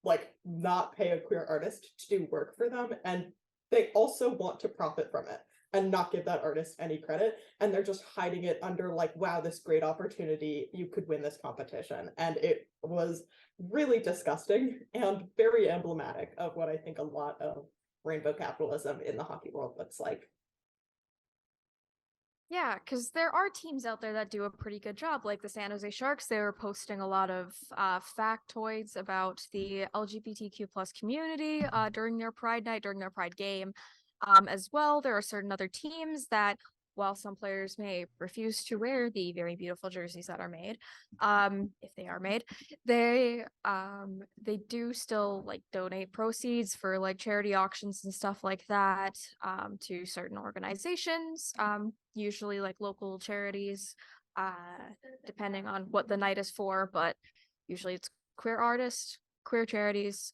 like not pay a queer artist to do work for them, and they also want to profit from it and not give that artist any credit. And they're just hiding it under like, wow, this great opportunity, you could win this competition. And it was really disgusting and very emblematic of what I think a lot of rainbow capitalism in the hockey world looks like. Yeah, because there are teams out there that do a pretty good job, like the San Jose Sharks. They were posting a lot of factoids about the LGBTQ plus community during their Pride night, during their Pride game. As well, there are certain other teams that, while some players may refuse to wear the very beautiful jerseys that are made, if they are made, they do still like donate proceeds for like charity auctions and stuff like that to certain organizations, usually like local charities, depending on what the night is for, but usually it's queer artists, queer charities.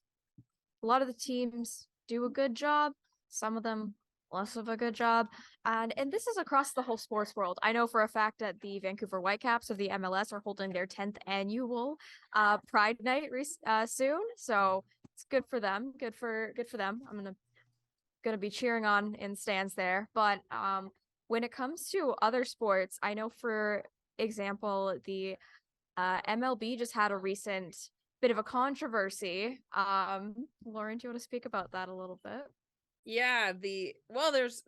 A lot of the teams do a good job. Some of them less of a good job. And this is across the whole sports world. I know for a fact that the Vancouver Whitecaps of the MLS are holding their 10th annual Pride Night soon. So it's good for them. Good for them. I'm gonna be cheering on in stands there. But when it comes to other sports, I know for example, the MLB just had a recent bit of a controversy. Lauren, do you want to speak about that a little bit? Yeah, there's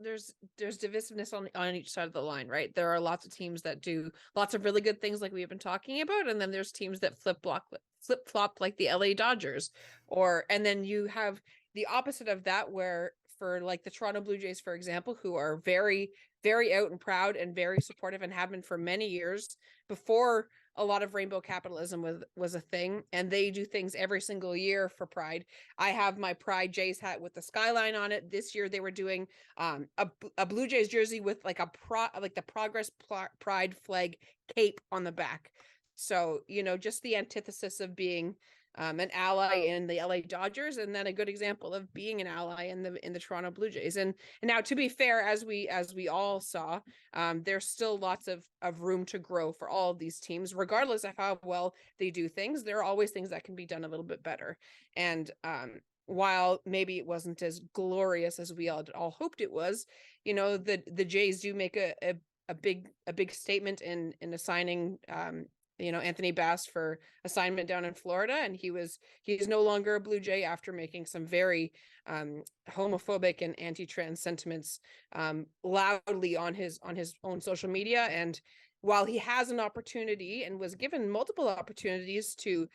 divisiveness on each side of the line, right? There are lots of teams that do lots of really good things like we've been talking about, and then there's teams that flip flop like the LA Dodgers, and then you have the opposite of that, where for like the Toronto Blue Jays, for example, who are very, very out and proud and very supportive and have been for many years before a lot of rainbow capitalism was a thing, and they do things every single year for Pride. I have my Pride Jays hat with the skyline on it. This year they were doing a Blue Jays jersey with like the Progress Pride flag cape on the back. So, just the antithesis of being an ally in the LA Dodgers, and then a good example of being an ally in the Toronto Blue Jays. And now, to be fair, as we all saw, there's still lots of room to grow for all of these teams, regardless of how well they do things. There are always things that can be done a little bit better. And while maybe it wasn't as glorious as we all hoped it was, the Jays do make a big statement in assigning Anthony Bass for assignment down in Florida, and he's no longer a Blue Jay after making some very homophobic and anti-trans sentiments loudly on his own social media. And while he has an opportunity and was given multiple opportunities to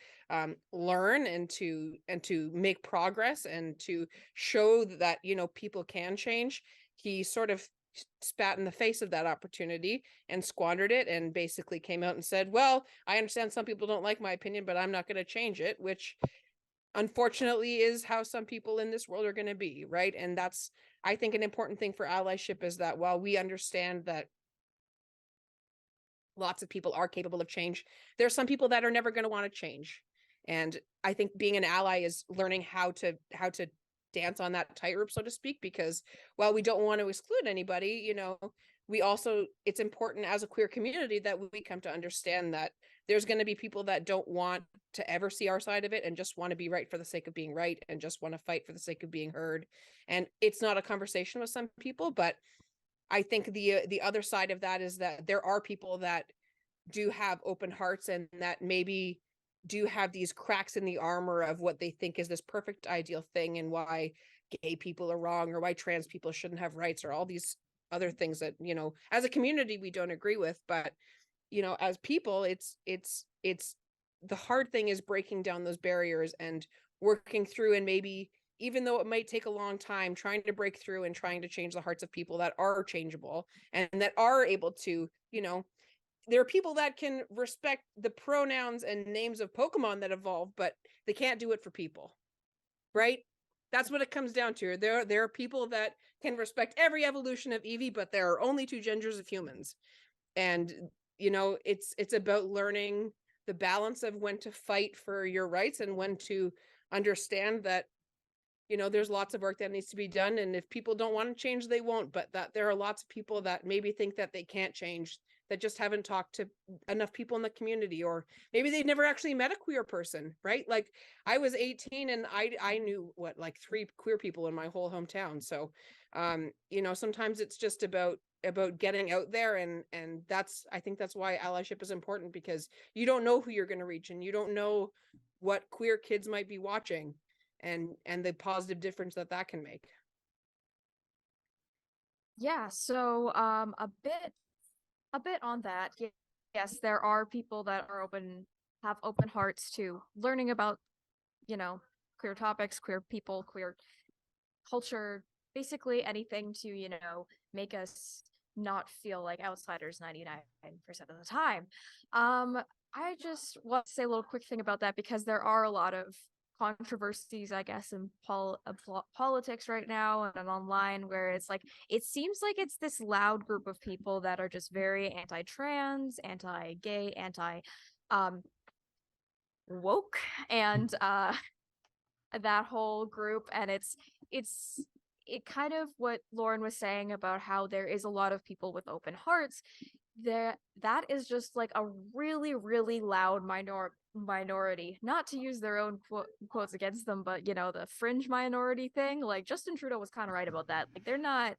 learn and to make progress and to show that, you know, people can change, he sort of spat in the face of that opportunity and squandered it, and basically came out and said, well, I understand some people don't like my opinion, but I'm not going to change it, which unfortunately is how some people in this world are going to be, right? And that's, I think, an important thing for allyship, is that while we understand that lots of people are capable of change, there's some people that are never going to want to change. And I think being an ally is learning how to dance on that tightrope, so to speak, because while we don't want to exclude anybody, you know, we also, it's important as a queer community that we come to understand that there's going to be people that don't want to ever see our side of it and just want to be right for the sake of being right and just want to fight for the sake of being heard. And it's not a conversation with some people, but I think the other side of that is that there are people that do have open hearts and that maybe do have these cracks in the armor of what they think is this perfect ideal thing, and why gay people are wrong, or why trans people shouldn't have rights, or all these other things that, you know, as a community we don't agree with. But, you know, as people, it's the hard thing is breaking down those barriers and working through, and maybe even though it might take a long time, trying to break through and trying to change the hearts of people that are changeable and that are able to, you know, there are people that can respect the pronouns and names of Pokemon that evolve, but they can't do it for people, right? That's what it comes down to. There are people that can respect every evolution of Eevee, but there are only two genders of humans. And, you know, it's about learning the balance of when to fight for your rights and when to understand that, you know, there's lots of work that needs to be done. And if people don't want to change, they won't. But that there are lots of people that maybe think that they can't change, that just haven't talked to enough people in the community, or maybe they've never actually met a queer person, right? Like, I was 18 and I knew what, like 3 queer people in my whole hometown. So, you know, sometimes it's just about getting out there, and that's, I think that's why allyship is important, because you don't know who you're going to reach, and you don't know what queer kids might be watching, and the positive difference that that can make. Yeah, so a bit on that. Yes, there are people that are have open hearts to learning about, you know, queer topics, queer people, queer culture, basically anything to, you know, make us not feel like outsiders 99% of the time. I just want to say a little quick thing about that, because there are a lot of controversies, I guess, in politics right now and online, where it's like, it seems like it's this loud group of people that are just very anti-trans, anti-gay, anti woke, and that whole group. And it kind of what Lauren was saying about how there is a lot of people with open hearts, that is just like a really, really loud minority, not to use their own quotes against them, but, you know, the fringe minority thing. Like, Justin Trudeau was kind of right about that. Like, they're not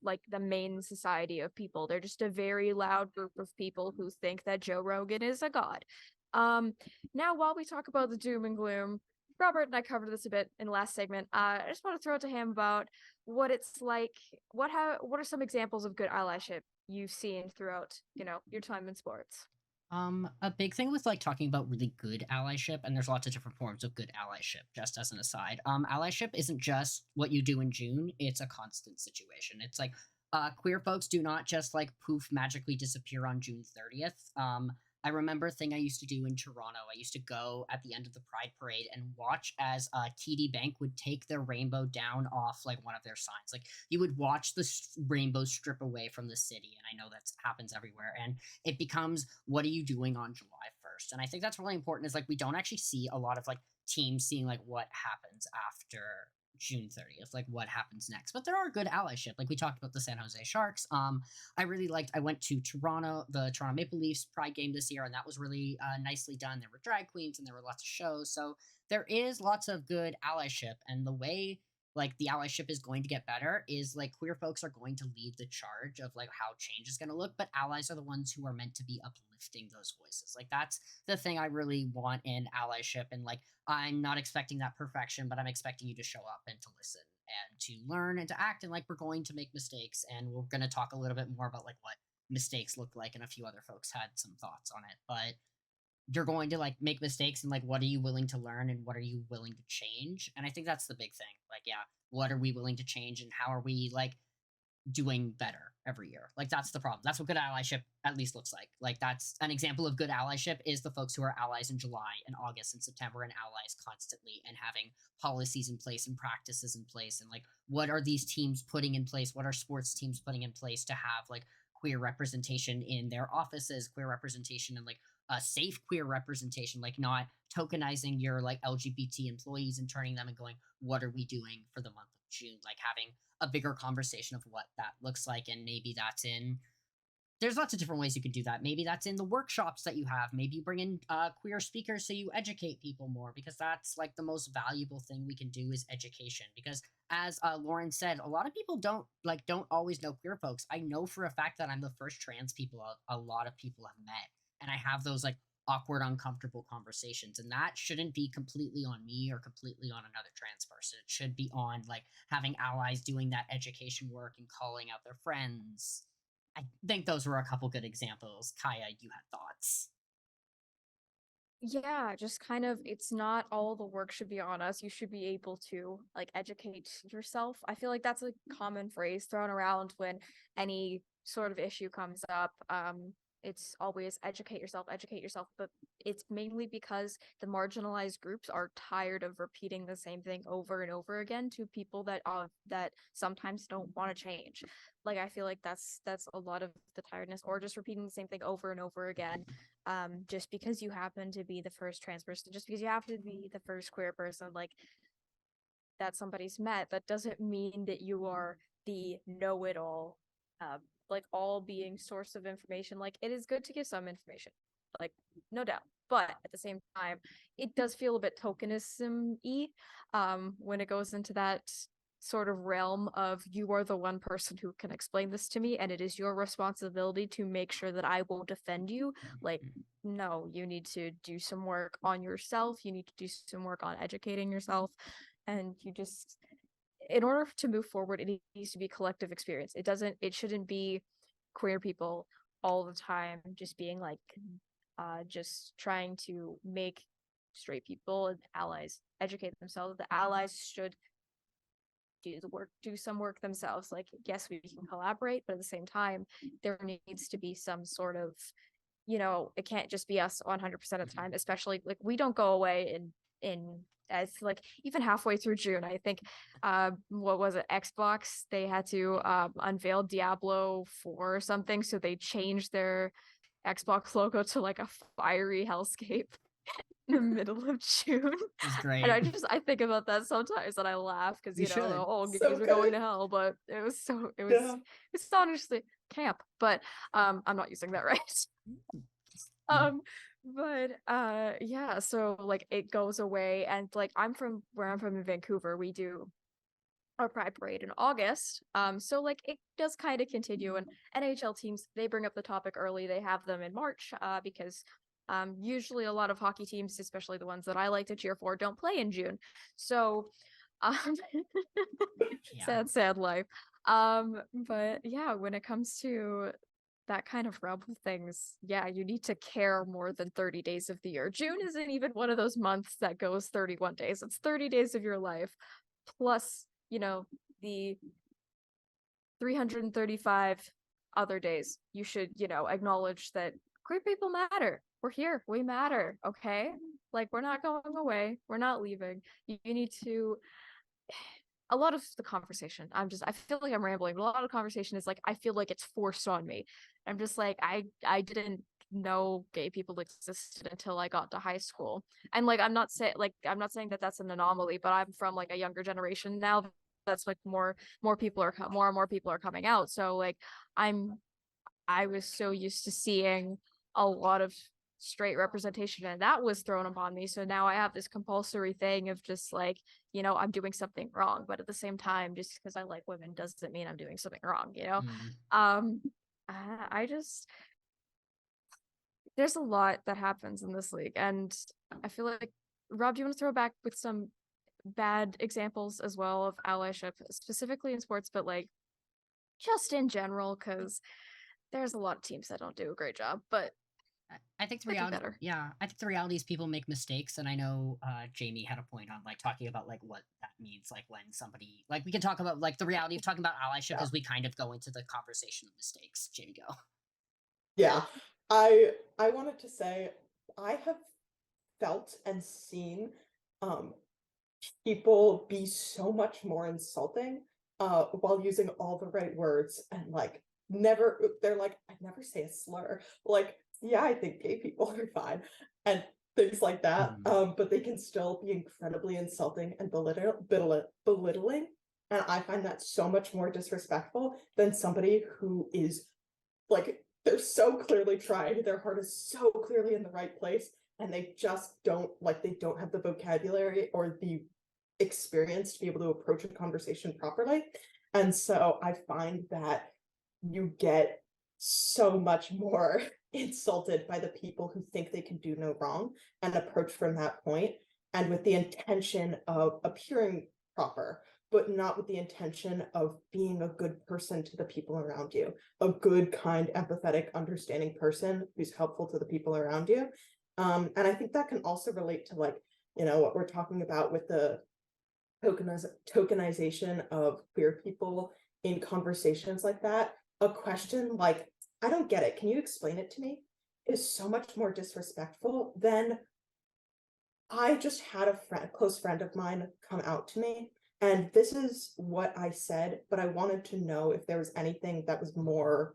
like the main society of people. They're just a very loud group of people who think that Joe Rogan is a god. Now, while we talk about the doom and gloom, Robert and I covered this a bit in the last segment. I just want to throw it to him about what it's like. What are some examples of good allyship you've seen throughout, you know, your time in sports? A big thing with like talking about really good allyship, and there's lots of different forms of good allyship, just as an aside. Allyship isn't just what you do in June, it's a constant situation. It's like queer folks do not just like poof magically disappear on June 30th. I remember a thing I used to do in Toronto. I used to go at the end of the Pride Parade and watch as TD Bank would take their rainbow down off like one of their signs. Like, you would watch the rainbow strip away from the city, and I know that happens everywhere. And it becomes, what are you doing on July 1st? And I think that's really important. Is like, we don't actually see a lot of like teams seeing like what happens after June 30th, like what happens next. But there are good allyship. Like, we talked about the San Jose Sharks. I really liked, I went to Toronto, the Toronto Maple Leafs Pride game this year, and that was really nicely done. There were drag queens and there were lots of shows. So there is lots of good allyship. And the way like the allyship is going to get better is like queer folks are going to lead the charge of like how change is going to look, but allies are the ones who are meant to be uplifting those voices. Like, that's the thing I really want in allyship. And like, I'm not expecting that perfection, but I'm expecting you to show up and to listen and to learn and to act. And like, we're going to make mistakes, and we're going to talk a little bit more about like what mistakes look like, and a few other folks had some thoughts on it. But you're going to like make mistakes, and like, what are you willing to learn, and what are you willing to change? And I think that's the big thing. Like, yeah, what are we willing to change, and how are we like doing better every year? Like, that's the problem. That's what good allyship at least looks like. Like, that's an example of good allyship is the folks who are allies in July and August and September, and allies constantly, and having policies in place and practices in place, and like, what are these teams putting in place, what are sports teams putting in place to have like queer representation in their offices, queer representation, and like a safe queer representation, like not tokenizing your like LGBT employees and turning them and going, what are we doing for the month of June? Like, having a bigger conversation of what that looks like. And maybe that's in, there's lots of different ways you could do that. Maybe that's in the workshops that you have. Maybe you bring in queer speakers so you educate people more, because that's like the most valuable thing we can do is education. Because as Lauren said, a lot of people don't always know queer folks. I know for a fact that I'm the first trans people a lot of people have met, and I have those like awkward, uncomfortable conversations, and that shouldn't be completely on me or completely on another trans person. It should be on like having allies doing that education work and calling out their friends. I think those were a couple good examples. Kaya, you had thoughts. Yeah, just kind of, it's not all the work should be on us. You should be able to like educate yourself. I feel like that's a common phrase thrown around when any sort of issue comes up. It's always educate yourself, but it's mainly because the marginalized groups are tired of repeating the same thing over and over again to people that sometimes don't want to change. Like, I feel like that's a lot of the tiredness, or just repeating the same thing over and over again. Just because you happen to be the first trans person, just because you have to be the first queer person, like, that somebody's met, that doesn't mean that you are the know-it-all, like all being source of information. Like, it is good to give some information, like, no doubt, but at the same time, it does feel a bit tokenism-y when it goes into that sort of realm of, you are the one person who can explain this to me, and it is your responsibility to make sure that I will defend you. Like, no, you need to do some work on yourself, you need to do some work on educating yourself, and you just, in order to move forward, it needs to be collective experience. It shouldn't be queer people all the time just being like just trying to make straight people and allies educate themselves. The allies should do some work themselves. Like, yes, we can collaborate, but at the same time, there needs to be some sort of, it can't just be us 100% of the time, especially like we don't go away in as like even halfway through June. I think what was it, Xbox, they had to unveil Diablo 4 or something, so they changed their Xbox logo to like a fiery hellscape in the middle of June. It's great. And I think about that sometimes and I laugh because You should. all So games are going good. to hell, but it's Yeah. it's honestly camp, but I'm not using that right. But yeah, so like it goes away, and like I'm from in Vancouver, we do our Pride Parade in August. So like it does kind of continue, and NHL teams, they bring up the topic early. They have them in March, because usually a lot of hockey teams, especially the ones that I like to cheer for, don't play in June. So um Yeah. sad life. But yeah, when it comes to that kind of realm of things, yeah, you need to care more than 30 days of the year. June isn't even one of those months that goes 31 days. It's 30 days of your life, plus, the 335 other days. You should, acknowledge that queer people matter. We're here. We matter. Okay? Like, we're not going away. We're not leaving. You need to, a lot of the conversation, I feel like I'm rambling, but a lot of conversation is like, I feel like it's forced on me. I'm just like, I didn't know gay people existed until I got to high school. And like, I'm not saying that that's an anomaly, but I'm from like a younger generation now. That's like more and more people are coming out. So like, I was so used to seeing a lot of straight representation, and that was thrown upon me. So now I have this compulsory thing of just like, I'm doing something wrong, but at the same time, just because I like women doesn't mean I'm doing something wrong, I just, there's a lot that happens in this league, and I feel like, Rob, do you want to throw back with some bad examples as well of allyship, specifically in sports, but like just in general? Because There's a lot of teams that don't do a great job, but I think the could do reality, better. yeah, I think the reality is people make mistakes, and I know Jamie had a point on like talking about like what that means, like when somebody like we can talk about like the reality of talking about allyship Yeah. as we kind of go into the conversation of mistakes. Jamie, go. Yeah. I wanted to say I have felt and seen um people be so much more insulting while using all the right words and like never they're like, I never say a slur. Like, yeah, I think gay people are fine and things like that. But they can still be incredibly insulting and belittling. And I find that so much more disrespectful than somebody who is like they're so clearly trying, their heart is so clearly in the right place, and they just they don't have the vocabulary or the experience to be able to approach a conversation properly. And so I find that you get so much more insulted by the people who think they can do no wrong and approach from that point and with the intention of appearing proper, but not with the intention of being a good person to the people around you, a good, kind, empathetic, understanding person who's helpful to the people around you. And I think that can also relate to like, what we're talking about with the tokenization of queer people in conversations like that. A question like, I don't get it, can you explain it to me, is so much more disrespectful than I just had a close friend of mine come out to me, and this is what I said, but I wanted to know if there was anything that was more,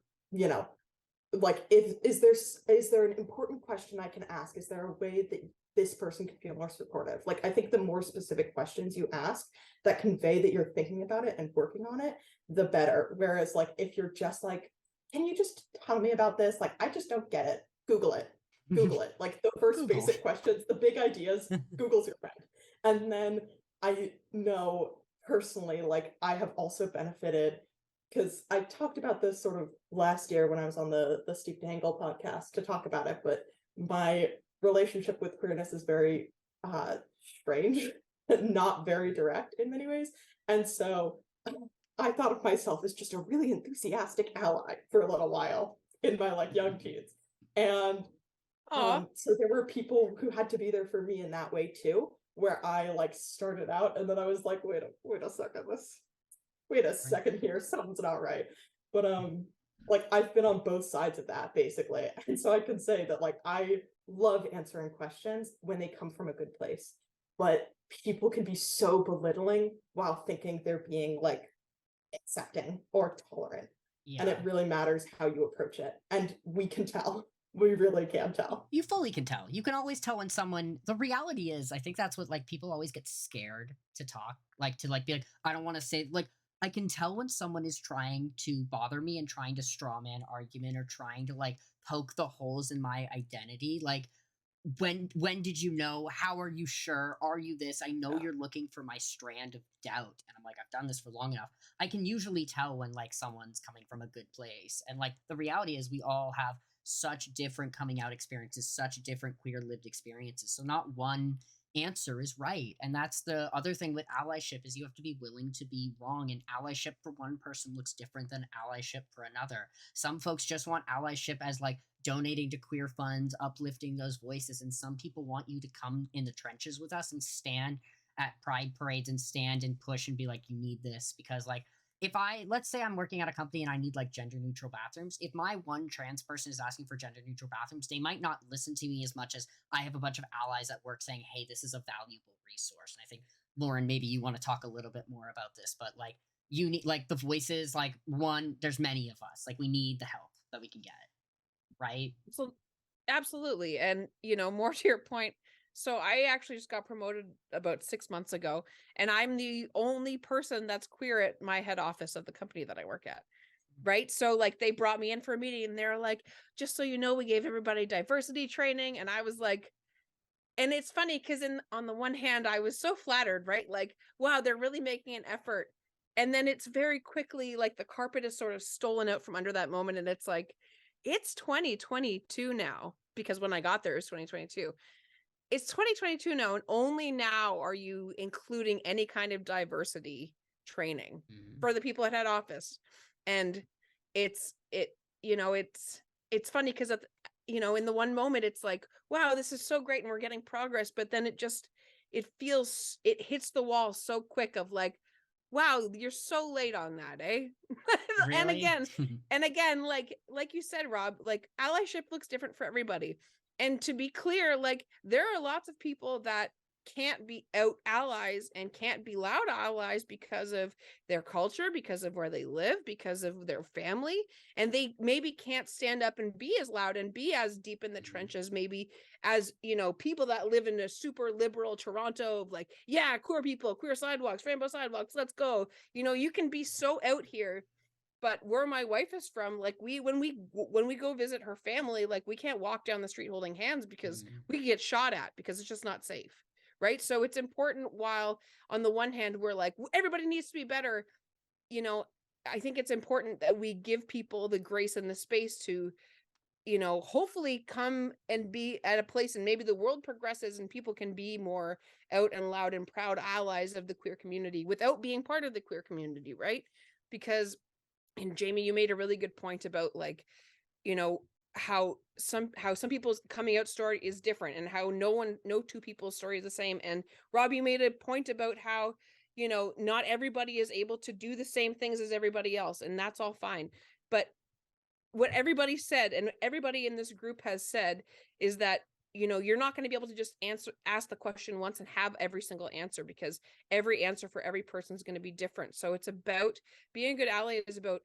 like if is there an important question I can ask? Is there a way that this person can feel more supportive? Like I think the more specific questions you ask that convey that you're thinking about it and working on it, the better. Whereas like if you're just like, can you just tell me about this? Like I just don't get it. Google it. Google it. Like the first Google. basic questions, the big ideas, Google's your friend. And then I know personally, like I have also benefited because I talked about this sort of last year when I was on the Steve Dangle podcast to talk about it, but my relationship with queerness is very strange, not very direct in many ways. And so I thought of myself as just a really enthusiastic ally for a little while in my like young teens. And so there were people who had to be there for me in that way too, where I like started out and then I was like, wait a second here, something's not right. But like I've been on both sides of that basically. And so I can say that like I love answering questions when they come from a good place. But people can be so belittling while thinking they're being like accepting or tolerant. Yeah. And it really matters how you approach it. And we can tell. We really can tell. You fully can tell. You can always tell when someone, the reality is, I think that's what like people always get scared to talk, like to like be like, I don't want to say, like, I can tell when someone is trying to bother me and trying to strawman argument or trying to like poke the holes in my identity. Like, when did you know? How are you sure? Are you this? I know you're looking for my strand of doubt. And I'm like, I've done this for long enough. I can usually tell when like someone's coming from a good place. And like the reality is we all have such different coming out experiences, such different queer lived experiences. So not one answer is right. And that's the other thing with allyship is you have to be willing to be wrong. And allyship for one person looks different than allyship for another. Some folks just want allyship as like donating to queer funds, uplifting those voices. And some people want you to come in the trenches with us and stand at pride parades and stand and push and be like, you need this. Because like, let's say I'm working at a company and I need like gender neutral bathrooms. If my one trans person is asking for gender neutral bathrooms, they might not listen to me as much as I have a bunch of allies at work saying, hey, this is a valuable resource. And I think, Lauren, maybe you want to talk a little bit more about this, but like you need like the voices, like one, there's many of us, like we need the help that we can get. Right? So absolutely. And more to your point, so I actually just got promoted about 6 months ago, and I'm the only person that's queer at my head office of the company that I work at. Right. So like they brought me in for a meeting and they're like, just so you know, we gave everybody diversity training. And I was like, and it's funny because on the one hand, I was so flattered, right? Like, wow, they're really making an effort. And then it's very quickly like the carpet is sort of stolen out from under that moment. And it's like, it's 2022 now, because when I got there, it was 2022. It's 2022 now, and only now are you including any kind of diversity training for the people at head office. And it's funny because in the one moment it's like, wow, this is so great and we're getting progress, but then it hits the wall so quick of like, wow, you're so late on that, eh? and Really? again, like you said, Rob, like allyship looks different for everybody. And to be clear, like there are lots of people that can't be out allies and can't be loud allies because of their culture, because of where they live, because of their family, and they maybe can't stand up and be as loud and be as deep in the trenches, maybe as people that live in a super liberal Toronto of like, yeah, queer people, queer sidewalks, rainbow sidewalks, let's go. You can be so out here. But where my wife is from, like when we go visit her family, like we can't walk down the street holding hands because we get shot at because it's just not safe. Right. So it's important, while on the one hand, we're like, everybody needs to be better. I think it's important that we give people the grace and the space to, hopefully come and be at a place, and maybe the world progresses and people can be more out and loud and proud allies of the queer community without being part of the queer community. Right. Because, and Jami, you made a really good point about like, how some people's coming out story is different, and how no two people's story is the same. And Rob, you made a point about how not everybody is able to do the same things as everybody else, and that's all fine. But what everybody said, and everybody in this group has said, is that you're not going to be able to just ask the question once and have every single answer, because every answer for every person is going to be different. So it's about being a good ally, is about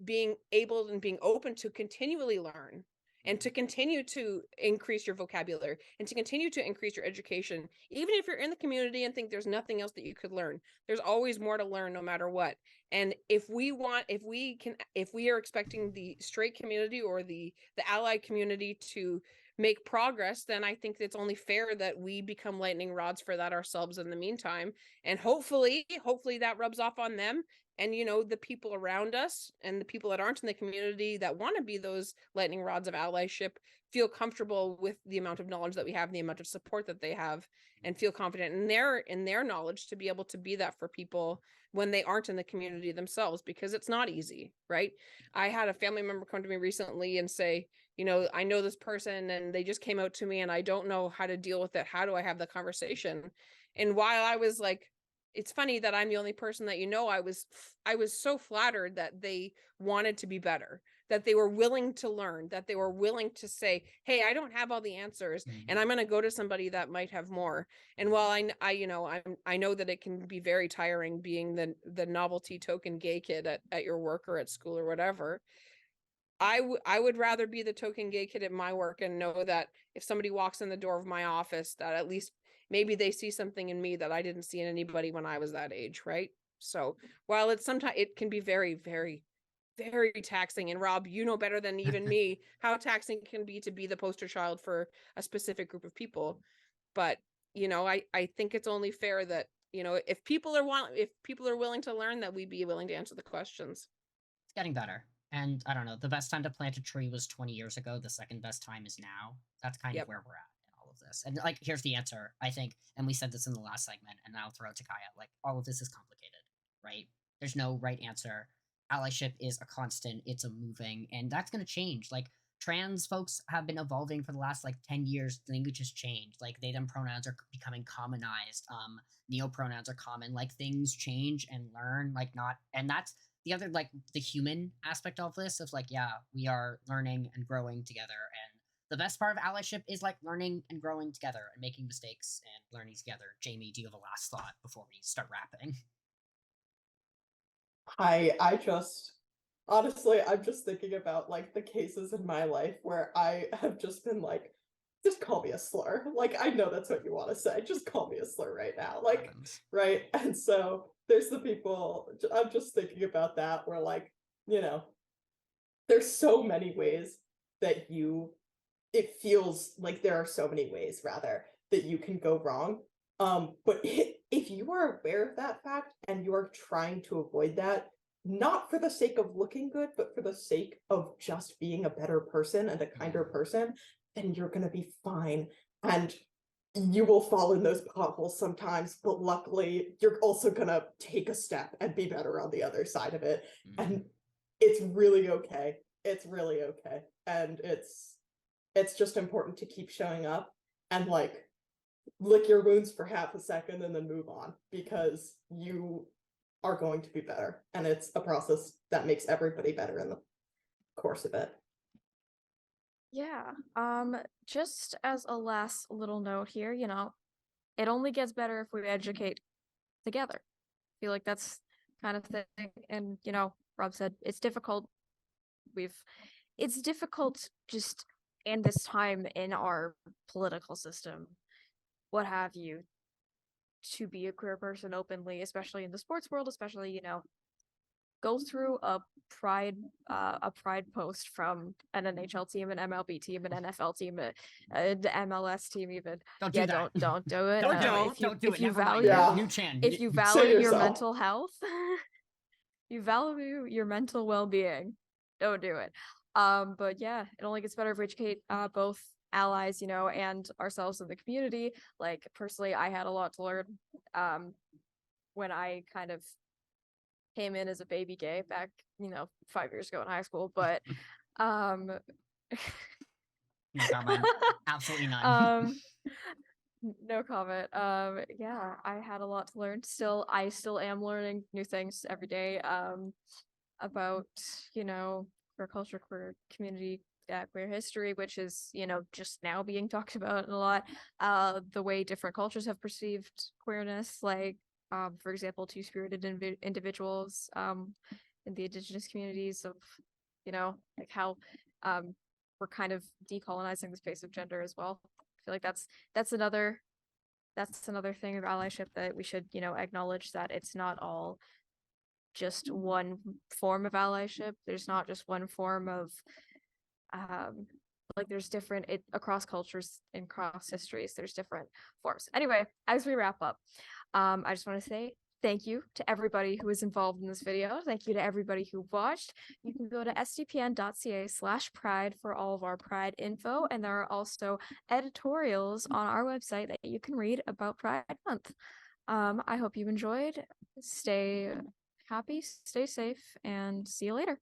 being able and being open to continually learn, and to continue to increase your vocabulary, and to continue to increase your education. Even if you're in the community and think there's nothing else that you could learn, there's always more to learn no matter what. And if we are expecting the straight community or the allied community to make progress, then I think it's only fair that we become lightning rods for that ourselves in the meantime. And hopefully that rubs off on them. And, the people around us and the people that aren't in the community that want to be those lightning rods of allyship feel comfortable with the amount of knowledge that we have and the amount of support that they have, and feel confident in their knowledge to be able to be that for people when they aren't in the community themselves, because it's not easy, right? I had a family member come to me recently and say, I know this person and they just came out to me and I don't know how to deal with it. How do I have the conversation? And while I was like, it's funny that I'm the only person that I was so flattered that they wanted to be better, that they were willing to learn, that they were willing to say, hey, I don't have all the answers, and I'm going to go to somebody that might have more. And while I know that it can be very tiring being the novelty token gay kid at your work or at school or whatever, I would rather be the token gay kid at my work and know that if somebody walks in the door of my office, that at least maybe they see something in me that I didn't see in anybody when I was that age, right? So while sometimes it can be very, very, very taxing, and Rob, you know better than even me how taxing it can be to be the poster child for a specific group of people. But I think it's only fair that if people are willing to learn, that we be willing to answer the questions. It's getting better. And I don't know, the best time to plant a tree was 20 years ago. The second best time is now. That's kind of where we're at in all of this. And like, here's the answer, I think. And we said this in the last segment, and I'll throw it to Kaja. Like, all of this is complicated, right? There's no right answer. Allyship is a constant, it's a moving, and that's going to change. Like, trans folks have been evolving for the last like 10 years. Language has changed. Like, they, them pronouns are becoming commonized. Neo pronouns are common. Like, things change and learn, like, not, and that's the other, like, the human aspect of this, of like, yeah, we are learning and growing together. And the best part of allyship is like learning and growing together and making mistakes and learning together. Jami, do you have a last thought before we start wrapping? I just, honestly, I'm just thinking about like the cases in my life where I have just been like, just call me a slur. Like, I know that's what you want to say. Just call me a slur right now. Like, right? And so there's the people, I'm just thinking about that where like, there's so many ways that it feels like there are so many ways rather that you can go wrong. But if you are aware of that fact and you are trying to avoid that, not for the sake of looking good, but for the sake of just being a better person and a kinder person, then you're going to be fine. And you will fall in those potholes sometimes, but luckily you're also going to take a step and be better on the other side of it. And it's really okay it's really okay. And it's just important to keep showing up and like lick your wounds for half a second and then move on, because you are going to be better. And it's a process that makes everybody better in the course of it. Yeah. Just as a last little note here, it only gets better if we educate together. I feel like that's kind of thing. And, Rob said it's difficult. It's difficult just in this time in our political system, what have you, to be a queer person openly, especially in the sports world, especially, go through a pride post from an NHL team, an MLB team, an NFL team, the MLS team even. Don't do that. Don't do it. Don't do it. If you Never mind. value Yeah. New Chan. if you Save value your yourself. mental health, you value your mental well-being, don't do it. But yeah, it only gets better if we educate both allies, and ourselves in the community. Like personally, I had a lot to learn when I kind of came in as a baby gay back, 5 years ago in high school. But No comment. Absolutely none. no comment. Yeah, I had a lot to learn. I still am learning new things every day about, queer culture, queer community, queer history, which is, just now being talked about a lot. The way different cultures have perceived queerness, like for example, two-spirited individuals in the indigenous communities of, like how we're kind of decolonizing the space of gender as well. I feel like that's another thing of allyship that we should, acknowledge, that it's not all just one form of allyship. There's not just one form of like there's different across cultures and across histories, there's different forms. Anyway, as we wrap up, I just want to say thank you to everybody who was involved in this video. Thank you to everybody who watched. You can go to sdpn.ca/pride for all of our Pride info, and there are also editorials on our website that you can read about Pride Month. I hope you enjoyed. Stay happy, stay safe, and see you later.